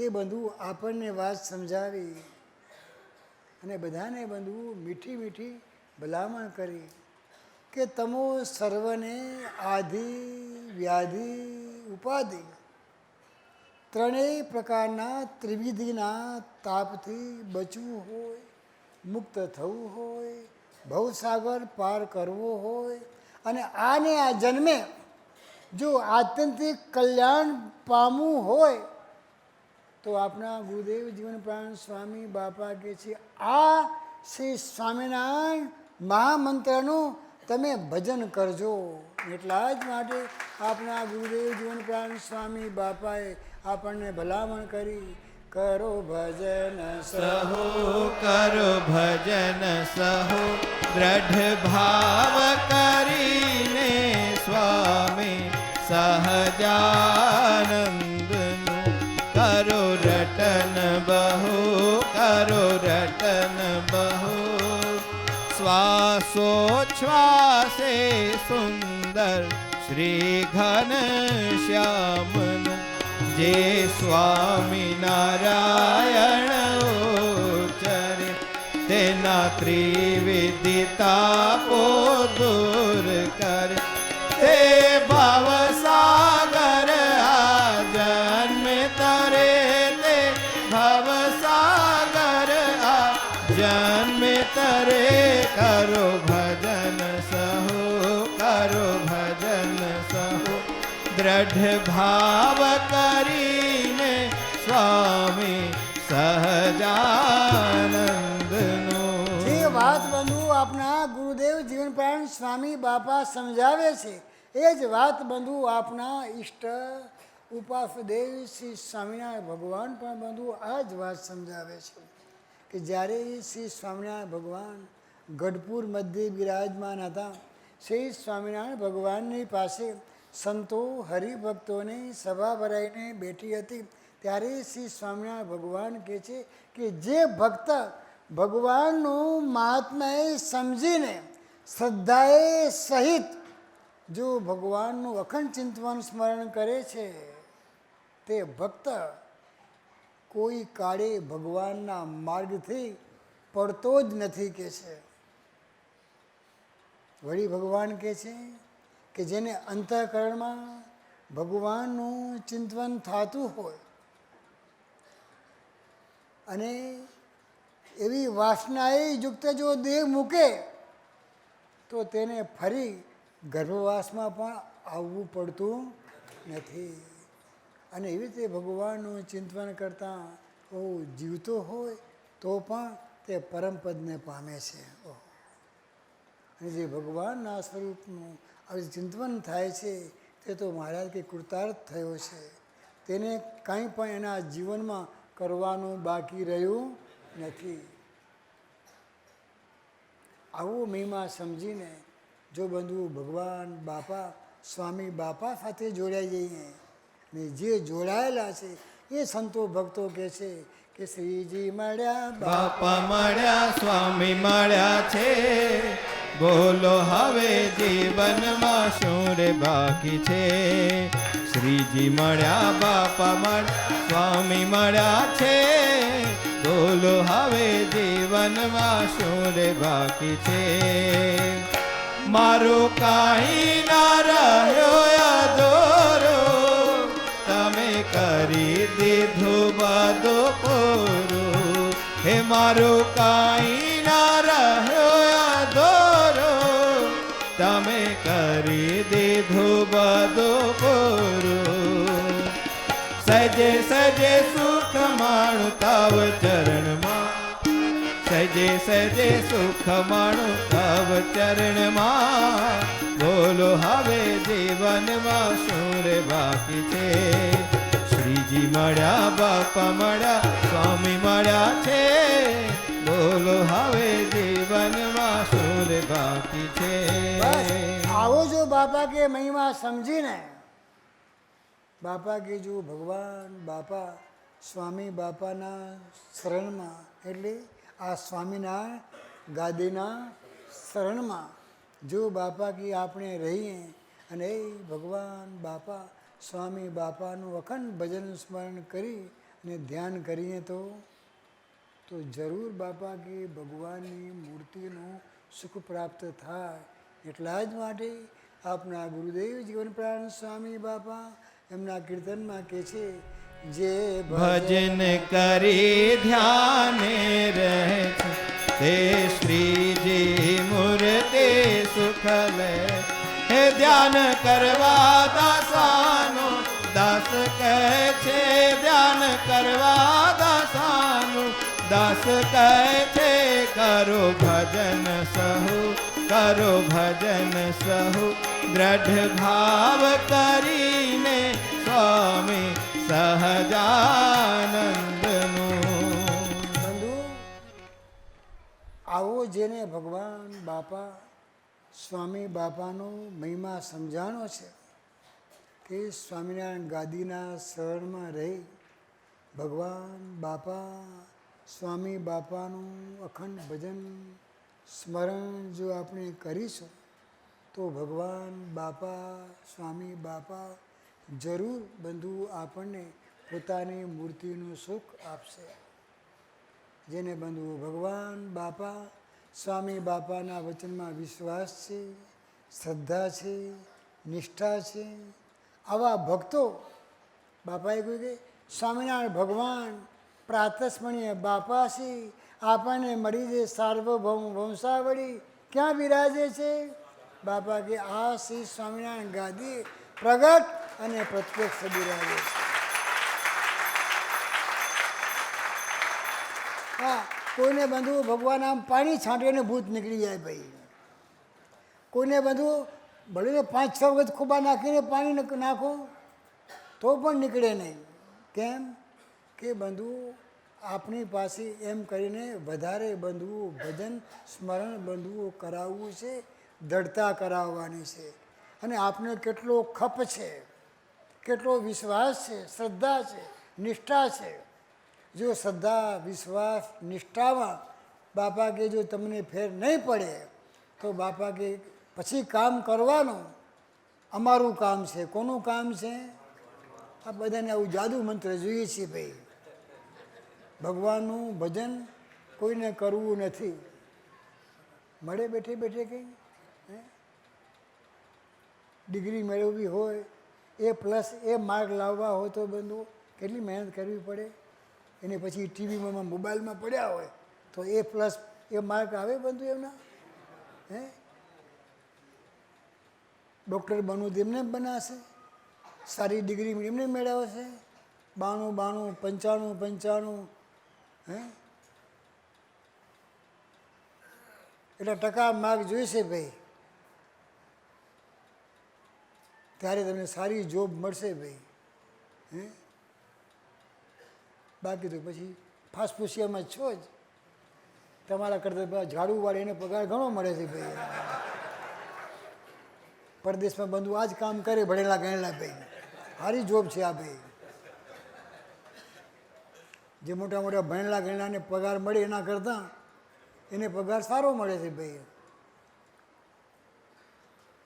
એ બંધુ આપણને વાત સમજાવી અને બધાને બંધુ મીઠી મીઠી ભલામણ કરી કે તમો સર્વને આધિ વ્યાધિ ઉપાધિ ત્રણેય પ્રકારના ત્રિવિધિના તાપથી બચવું હોય, મુક્ત થવું હોય, ભવસાગર પાર કરવો હોય અને આને આ જન્મે જો આત્યંતિક કલ્યાણ પામવું હોય તો આપણા ગુરુદેવ જીવન પ્રાણ સ્વામી બાપા કહે છે આ શ્રી સ્વામિનારાયણ મહામંત્રનું તમે ભજન કરજો. એટલા જ માટે આપણા ગુરુદેવ જીવન પ્રાણ સ્વામી બાપાએ આપણને ભલામણ કરી કરો ભજન સહો કરો ભજન સહો દ્રઢ ભાવ કરીને સ્વામી સહજાનંદનું કરો રટન બહુ, કરો રટન બહુ. શ્વાસોચ્છ્વાસે સુંદર શ્રી ઘન શ્યામનું જે સ્વામિનારાયણ ઉચ્ચરે તેના ત્રિવિધિ તાપો દૂર કરે. તે ભવસાગર આ જન્મે તરે, તે ભવસાગર આ જન્મે તરે. કરો ભજન સહો, કરો ભજન સહો દ્રઢ ભાવ કરીને સ્વામી સહજાનંદનું. જે વાત બંધુ આપણા ગુરુદેવ જીવન પ્રાણ સ્વામી બાપા સમજાવે છે એ જ વાત બંધુ આપણા ઈષ્ટ ઉપાસદેવ શ્રી સ્વામિનારાયણ ભગવાન પણ બંધુ આ જ વાત સમજાવે છે કે જ્યારે શ્રી સ્વામિનારાયણ ભગવાન ગઢપુર મધ્યે બિરાજમાન હતા, શ્રી સ્વામિનારાયણ ભગવાનની પાસે સંતો હરિભક્તોની સભા ભરાઈને બેઠી હતી ત્યારે શ્રી સ્વામિનારાયણ ભગવાન કહે છે કે જે ભક્ત ભગવાનનું મહાત્મ્ય સમજીને શ્રદ્ધાએ સહિત જો ભગવાનનું અખંડ ચિંતન સ્મરણ કરે છે તે ભક્ત કોઈ કાળે ભગવાનના માર્ગથી પડતો જ નથી કહે છે. વળી ભગવાન કહે છે કે જેને અંતઃકરણમાં ભગવાનનું ચિંતન થતું હોય અને એવી વાસનાએ યુક્ત જો દેહ મૂકે તો તેને ફરી ગર્ભવાસમાં પણ આવવું પડતું નથી. અને એવી રીતે ભગવાનનું ચિંતન કરતાં બહુ જીવતો હોય તો પણ તે પરમપદને પામે છે. અને જે ભગવાનના સ્વરૂપનું આવી ચિંતન થાય છે તે તો મહારાજ કે કૃતાર્થ થયો છે, તેને કંઈ પણ એના જીવનમાં કરવાનું બાકી રહ્યું નથી. આવો મહિમા સમજીને જો બંધુ ભગવાન બાપા સ્વામી બાપા સાથે જોડાઈ જઈએ ને જે જોડાયેલા છે એ સંતો ભક્તો કહે છે કે કે શ્રીજી મળ્યા બાપા મળ્યા સ્વામી મળ્યા છે, બોલો હવે જીવનમાં શું રે બાકી છે. શ્રીજી મળ્યા બાપા મળ્યા સ્વામી મળ્યા છે, બોલો હવે જીવનમાં શું રે બાકી છે. મારું કાંઈ ના રહ્યો અધૂરો, તમે કરી દીધું બધું પૂરું. હે મારું કાંઈ ના રહ્યો અધૂરો, તમે કરી દીધું બધું પૂરું. સજે સજે સુખ માણું તવ ચરણમાં, સજે સજે સુખ માણું તવ ચરણમાં. બોલો હવે જીવનમાં શું રે બાકી છે. શ્રીજી મળ્યા બાપા મળ્યા સ્વામી મળ્યા છે, બોલો હવે જીવનમાં શું રે બાકી છે. બસ આવો જો બાપા કે મહિમા સમજીને, બાપા કે જો ભગવાન બાપા સ્વામી બાપાના શરણમાં, એટલે આ સ્વામીના ગાદીના શરણમાં જો બાપા કી આપણે રહીએ અને એ ભગવાન બાપા સ્વામી બાપાનું અખંડ ભજન સ્મરણ કરી અને ધ્યાન કરીએ તો જરૂર બાપા કી ભગવાનની મૂર્તિનું સુખ પ્રાપ્ત થાય. એટલા જ માટે આપણા ગુરુદેવ જીવન પ્રાણ સ્વામી બાપા એમના કીર્તનમાં કહે છે, જે ભજન કરી ધ્યાને રહે છે, તે શ્રીજી મૂર્તિ સુખ લે. હે ધ્યાન કરવા દાસાનું દાસ કહે છે, ધ્યાન કરવા દાસાનું દાસ કહે છે. કરો ભજન સહુ, કરો ભજન સહુ, દ્રઢ ભાવ કરીને સ્વામી સહજાનંદનું. બંધુ આવો જેને ભગવાન બાપા સ્વામી બાપાનો મહિમા સમજાણો છે, કે સ્વામિનારાયણ ગાદીના શરણમાં રહી ભગવાન બાપા સ્વામી બાપાનું અખંડ ભજન સ્મરણ જો આપણે કરીશું તો ભગવાન બાપા સ્વામી બાપા જરૂર બંધુ આપણને પોતાની મૂર્તિનું સુખ આપશે. જેને બંધુ ભગવાન બાપા સ્વામી બાપાના વચનમાં વિશ્વાસ છે, શ્રદ્ધા છે, નિષ્ઠા છે, આવા ભક્તો બાપાએ કહ્યું કે સ્વામિનારાયણ ભગવાન પ્રાતસ્મરણીય બાપા છે, આપણને મળી જે સાર્વભૌમ વંશાવળી ક્યાં બિરાજે છે. બાપા કે આ શ્રી સ્વામિનારાયણ ગાદી પ્રગટ અને પ્રત્યક્ષ બિરાજે છે. હા, કોઈને બંધુ ભગવાન આમ પાણી છાંટીને ભૂત નીકળી જાય ભાઈ. કોઈને બંધુ ભલે 5-6 વખત ખોબા નાખીને પાણી નાખો તો પણ નીકળે નહીં. કેમ કે બંધુ આપણી પાસે એમ કરીને વધારે બંધુઓ ભજન સ્મરણ બંધુઓ કરાવવું છે, દૃઢતા કરાવવાની છે. અને આપને કેટલો ખપ છે, કેટલો વિશ્વાસ છે, શ્રદ્ધા છે, નિષ્ઠા છે. જો શ્રદ્ધા વિશ્વાસ નિષ્ઠામાં બાપા કે જો તમને ફેર નહીં પડે તો બાપા કે પછી કામ કરવાનું અમારું કામ છે. કોનું કામ છે? આ બધાને આવું જાદુ મંત્ર જોઈએ છીએ ભાઈ. ભગવાનનું ભજન કોઈને કરવું નથી. મળે બેઠે બેઠે કંઈ ડિગ્રી મેળવવી હોય, A+ માર્ક લાવવા હોય તો બંધુ કેટલી મહેનત કરવી પડે. એને પછી ટીવીમાં મોબાઈલમાં પડ્યા હોય તો A+ માર્ક આવે બંધુ એમના. ડૉક્ટર બનવું તેમને બનાવશે, સારી ડિગ્રી એમને મેળવશે. 92, 95 એટલે ટકા માર્ક જોઈશે ભાઈ, ત્યારે તમને સારી જોબ મળશે ભાઈ. બાકી તો પછી ફાસફુસિયામાં છો જ. તમારા કરતાં ઝાડુ વાળે એને પગાર ઘણો મળે છે ભાઈ. પરદેશમાં બંધુ આ જ કામ કરે ભણેલા ગણેલા ભાઈ. સારી જોબ છે આ ભાઈ. જે મોટા મોટા ભણેલા ગણેલાને પગાર મળે એના કરતાં એને પગાર સારો મળે છે ભાઈ.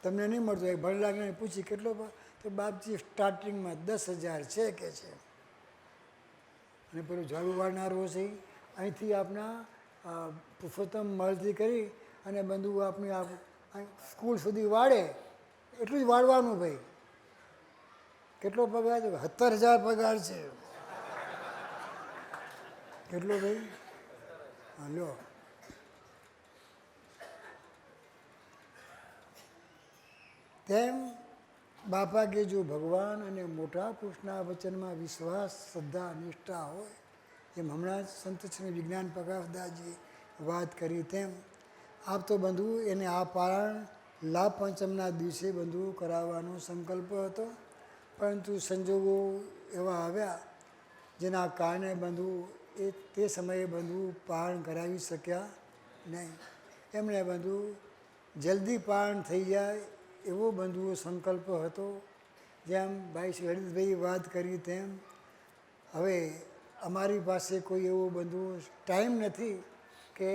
તમને નહીં મળતો એક ભણેલા ગણે પૂછી કેટલો તો બાપજી સ્ટાર્ટિંગમાં 10,000 છે કે છે. અને પેલું ઝાડુ વાળનારો છે અહીંથી આપણા પુરુષોત્તમ મળથી કરી અને બધું આપણી સ્કૂલ સુધી વાળે એટલું જ વાળવાનું ભાઈ. કેટલો પગાર છે? 17,000 પગાર છે. કેટલો ભાઈ? હા લો. તેમ બાપા કે જો ભગવાન અને મોટા પુરુષના વચનમાં વિશ્વાસ, શ્રદ્ધા, નિષ્ઠા હોય, એમ હમણાં જ સંત શ્રી વિજ્ઞાન પ્રકાશદાસજી વાત કરી તેમ આપ તો બંધુ એને આ પારણ લાભ પંચમના દિવસે બંધુ કરાવવાનો સંકલ્પ હતો, પરંતુ સંજોગો એવા આવ્યા જેના કારણે બંધુ તે સમયે બંધુ પારણ કરાવી શક્યા નહીં. એમણે બંધુ જલ્દી પારણ થઈ જાય એવો બંધુઓ સંકલ્પ હતો. જેમ ભાઈ શ્રી હરિતભાઈ વાત કરી તેમ હવે અમારી પાસે કોઈ એવો બંધુ ટાઈમ નથી કે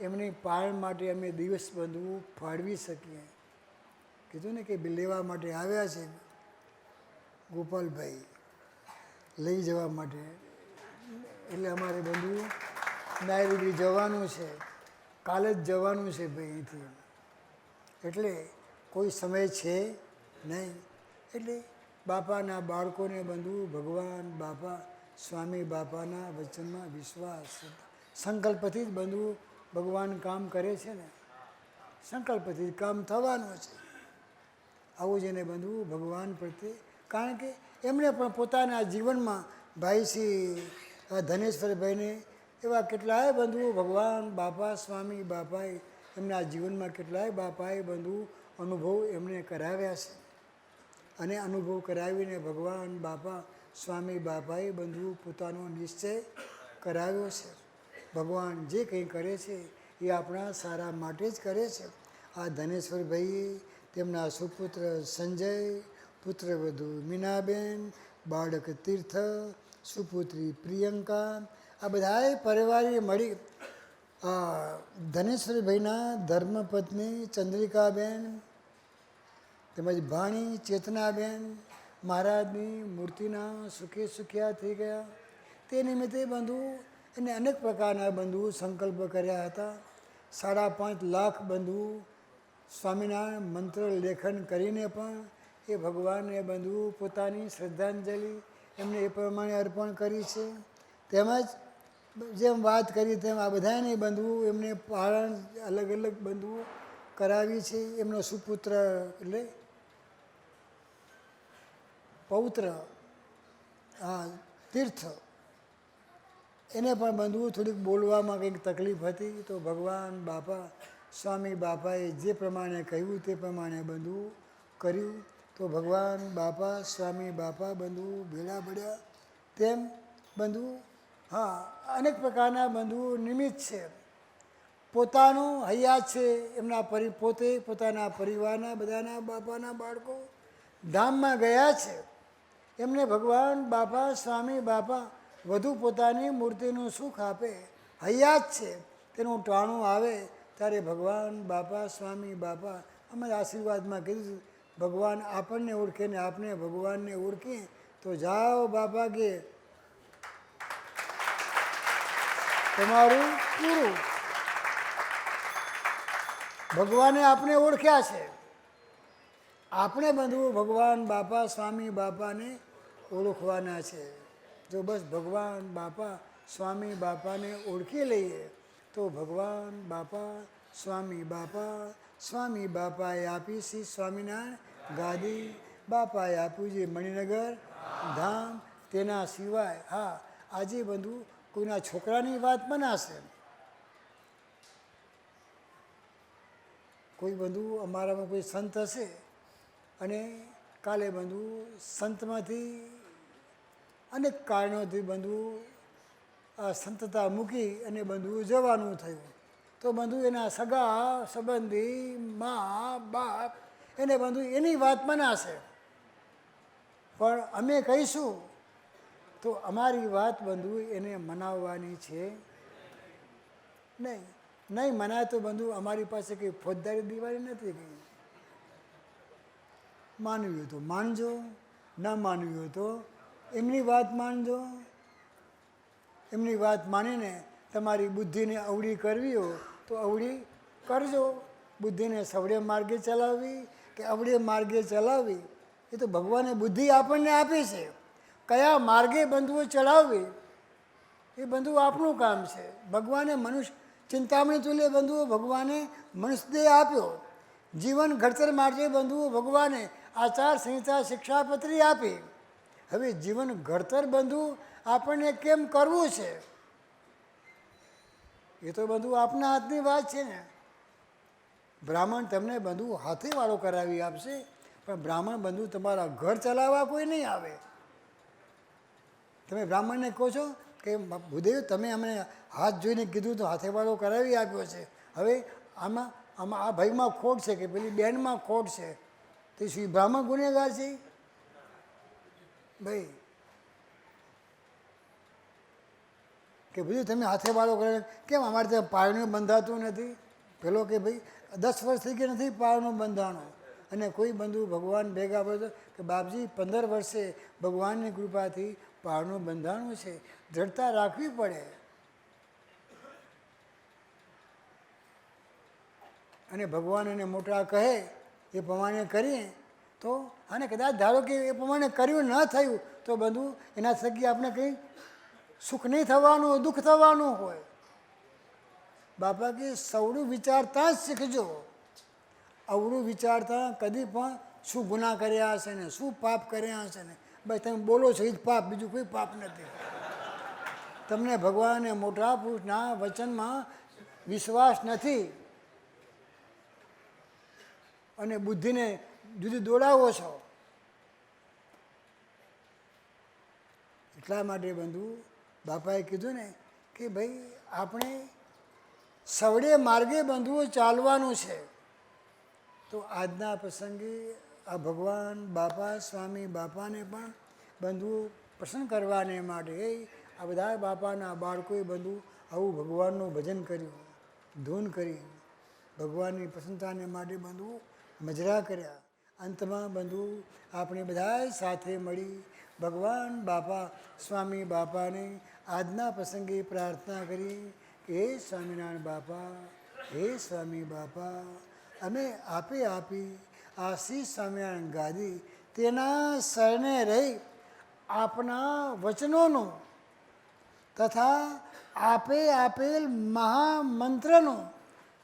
એમની પારણ માટે અમે દિવસ બંધુ ફાળવી શકીએ. કીધું ને કે લેવા માટે આવ્યા છે ગોપાલભાઈ લઈ જવા માટે, એટલે અમારે બંધુ નાયરોબી જવાનું છે, કાલે જ જવાનું છે ભાઈ અહીંથી, એટલે કોઈ સમય છે નહીં. એટલે બાપાના બાળકોને બંધુ ભગવાન બાપા સ્વામી બાપાના વચનમાં વિશ્વાસ, સંકલ્પથી જ બંધુ ભગવાન કામ કરે છે ને, સંકલ્પથી કામ થવાનું છે. આવું જ એને બંધુ ભગવાન પ્રત્યે, કારણ કે એમણે પણ પોતાના જીવનમાં ભાઈ શ્રી ધનેશ્વરભાઈને એવા કેટલાય બંધુઓ ભગવાન બાપા સ્વામી બાપાએ એમના જીવનમાં કેટલાય બાપાએ બંધુ અનુભવ એમણે કરાવ્યા છે. અને અનુભવ કરાવીને ભગવાન બાપા સ્વામી બાપાએ બંધુ પોતાનો નિશ્ચય કરાવ્યો છે. ભગવાન જે કંઈ કરે છે એ આપણા સારા માટે જ કરે છે. આ ધનેશ્વરભાઈએ તેમના સુપુત્ર સંજય, પુત્રવધુ મીનાબેન, બાળક તીર્થ, સુપુત્રી પ્રિયંકા, આ બધાએ પરિવારે મળી ધનેશ્વરભાઈના ધર્મપત્ની ચંદ્રિકાબેન તેમજ ભાણી ચેતનાબેન મહારાજની મૂર્તિના સુખે સુખ્યા થઈ ગયા. તે નિમિત્તે બંધુ એને અનેક પ્રકારના બંધુ સંકલ્પ કર્યા હતા. 5.5 લાખ બંધુ સ્વામિનારાયણ મંત્ર લેખન કરીને પણ એ ભગવાનને બંધુ પોતાની શ્રદ્ધાંજલિ એમને એ પ્રમાણે અર્પણ કરી છે. તેમજ જેમ વાત કરી તેમ આ બધાને બંધુ એમને પારણ અલગ અલગ બંધુ કરાવી છે. એમનો સુપુત્ર એટલે પૌત્ર તીર્થ, એને પણ બંધુ થોડીક બોલવામાં કંઈક તકલીફ હતી, તો ભગવાન બાપા સ્વામી બાપાએ જે પ્રમાણે કહ્યું તે પ્રમાણે બંધુ કર્યું. તો ભગવાન બાપા સ્વામી બાપા બંધુ ભેળા પડ્યા. તેમ બંધુ અનેક પ્રકારના બંધુ નિમિત્ત છે. પોતાનું હૈયા છે એમના પોતે પોતાના પરિવારના બધાના બાપાના બાળકો ધામમાં ગયા છે. એમને ભગવાન બાપા સ્વામી બાપા વધુ પોતાની મૂર્તિનું સુખ આપે, હૈયા જ છે. તેનું ટાણું આવે ત્યારે ભગવાન બાપા સ્વામી બાપા અમારા આશીર્વાદમાં કીધું, ભગવાન આપણને ઓળખે ને આપણે ભગવાનને ઓળખીએ તો જાઓ બાપા કે તમારું પૂરું. ભગવાને આપણે ઓળખ્યા છે, આપણે બધું ભગવાન બાપા સ્વામી બાપાને ઓળખવાના છે. જો બસ ભગવાન બાપા સ્વામી બાપાને ઓળખી લઈએ તો ભગવાન બાપા સ્વામી બાપાએ આપી શ્રી સ્વામિનારાયણ ગાદી, બાપાએ આપ્યું છે મણિનગર ધામ. તેના સિવાય આજે બધું કોઈના છોકરાની વાત મનાશે, કોઈ બંધુ અમારામાં કોઈ સંત હશે અને કાલે બંધુ સંતમાંથી અનેક કારણોથી બંધુ સંતતા મૂકી અને બંધુ જવાનું થયું, તો બંધુ એના સગા સંબંધી મા બાપ એને બંધુ એની વાત મનાશે. પણ અમે કહીશું તો અમારી વાત બંધુ એને મનાવવાની છે નહીં. નહીં મનાય તો બંધુ અમારી પાસે કંઈ ફોજદારી દિવાળી નથી કંઈ. માનવી હોય તો માનજો, ન માનવી હોય તો એમની વાત માનજો. એમની વાત માનીને તમારી બુદ્ધિને અવળી કરવી હોય તો અવળી કરજો. બુદ્ધિને સવડે માર્ગે ચલાવવી કે અવળે માર્ગે ચલાવવી એ તો ભગવાને બુદ્ધિ આપણને આપી છે. કયા માર્ગે બંધુઓ ચલાવવી એ બંધુ આપણું કામ છે. ભગવાને મનુષ્ય ચિંતામણી તુલ્ય બંધુઓ ભગવાને મનુષ્યદેહ આપ્યો. જીવન ઘડતર માટે બંધુઓ ભગવાને આચાર સંહિતા શિક્ષાપત્રી આપી. હવે જીવન ઘડતર બંધુ આપણને કેમ કરવું છે એ તો બંધુ આપના હાથની વાત છે ને. બ્રાહ્મણ તમને બંધુ હાથેવાળો કરાવી આપશે, પણ બ્રાહ્મણ બંધુ તમારા ઘર ચલાવવા કોઈ નહીં આવે. તમે બ્રાહ્મણને કહો છો કે ભૂદેવ તમે અમને હાથ જોઈને કીધું તો હાથેવાળો કરાવી આપ્યો છે, હવે આમાં આમાં આ ભાઈમાં ખોટ છે કે પેલી બેનમાં ખોટ છે, તે શું બ્રાહ્મણ ગુનેગાર છે ભાઈ? કે બધું તમે હાથેવાળો કરે કેમ અમારે ત્યાં પારણું બંધાતું નથી? પેલો કે ભાઈ 10 વર્ષ થઈ ગયા નથી પારણું બંધાણો. અને કોઈ બંધુ ભગવાન ભેગા પડે કે બાપજી 15 વર્ષે ભગવાનની કૃપાથી પારણું બંધાણું છે, દ્રઢતા રાખવી પડે. અને ભગવાન એને મોટા કહે એ પ્રમાણે કરીએ તો, અને કદાચ ધારો કે એ પ્રમાણે કર્યું ન થયું તો બંધુ એના થકી આપણે કંઈ સુખ નહીં થવાનું, દુઃખ થવાનું હોય. બાપા કે સવડું વિચારતા જ શીખજો. અવળું વિચારતા કદી પણ શું ગુના કર્યા હશે ને શું પાપ કર્યા હશે ને બસ તમે બોલો છો એ જ પાપ, બીજું કોઈ પાપ નથી. તમને ભગવાને મોટા પુરુષના વચનમાં વિશ્વાસ નથી અને બુદ્ધિને જુદી દોડાવો છો. એટલા માટે બંધુ બાપાએ કીધું ને કે ભાઈ આપણે સવડે માર્ગે બંધુઓ ચાલવાનું છે. તો આજના પ્રસંગે આ ભગવાન બાપા સ્વામી બાપાને પણ બંધુઓ પ્રસન્ન કરવાને માટે આ બધા બાપાના બાળકોએ બંધુ આવું ભગવાનનું ભજન કર્યું, ધૂન કરી, ભગવાનની પ્રસન્નતાને માટે બંધુ મજરા કર્યા. અંતમાં બંધુ આપણે બધાએ સાથે મળી ભગવાન બાપા સ્વામી બાપાને આજના પ્રસંગે પ્રાર્થના કરી કે હે સ્વામિનારાયણ બાપા, હે સ્વામી બાપા, અમે આપે આપી આશીષ સ્વામિનારાયણ ગાદી તેના શરણે રહી આપના વચનોનું તથા આપે આપેલ મહામંત્રનું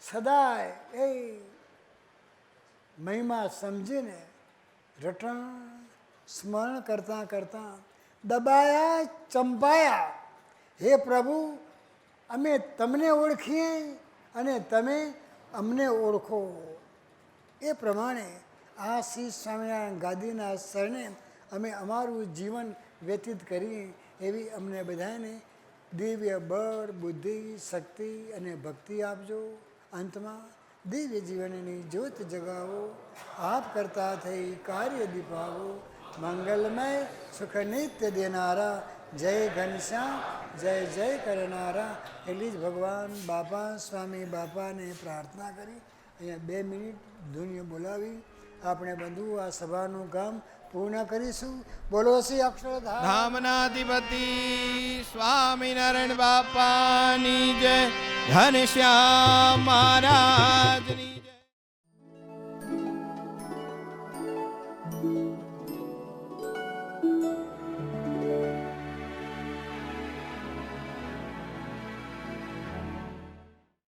સદાય એ મહિમા સમજીને રટણ સ્મરણ કરતાં કરતાં દબાયા ચંપાયા. હે પ્રભુ, અમે તમને ઓળખીએ અને તમે અમને ઓળખો. એ પ્રમાણે આ શ્રી સ્વામિનારાયણ ગાદીના શરણે અમે અમારું જીવન વ્યતીત કરીએ એવી અમને બધાને દિવ્ય બળ, બુદ્ધિ, શક્તિ અને ભક્તિ આપજો. અંતમાં દિવ્ય જીવનની જ્યોત જગાવો, આપ કરતા થઈ કાર્ય દીપાવો. મંગલમય સુખ નિત્ય દેનારા, જય ઘનશ્યામ, જય જય કરનારા. એટલી જ ભગવાન બાપા સ્વામી બાપાને પ્રાર્થના કરી અહીંયા 2 મિનિટ ધૂન્ય બોલાવી આપણે બંધુ આ સભાનું કામ પૂર્ણ કરીશું. બોલો શ્રી ધામનાધિપતિ સ્વામિનારાયણ બાપાની જય. ઘનશ્યામ મહારાજ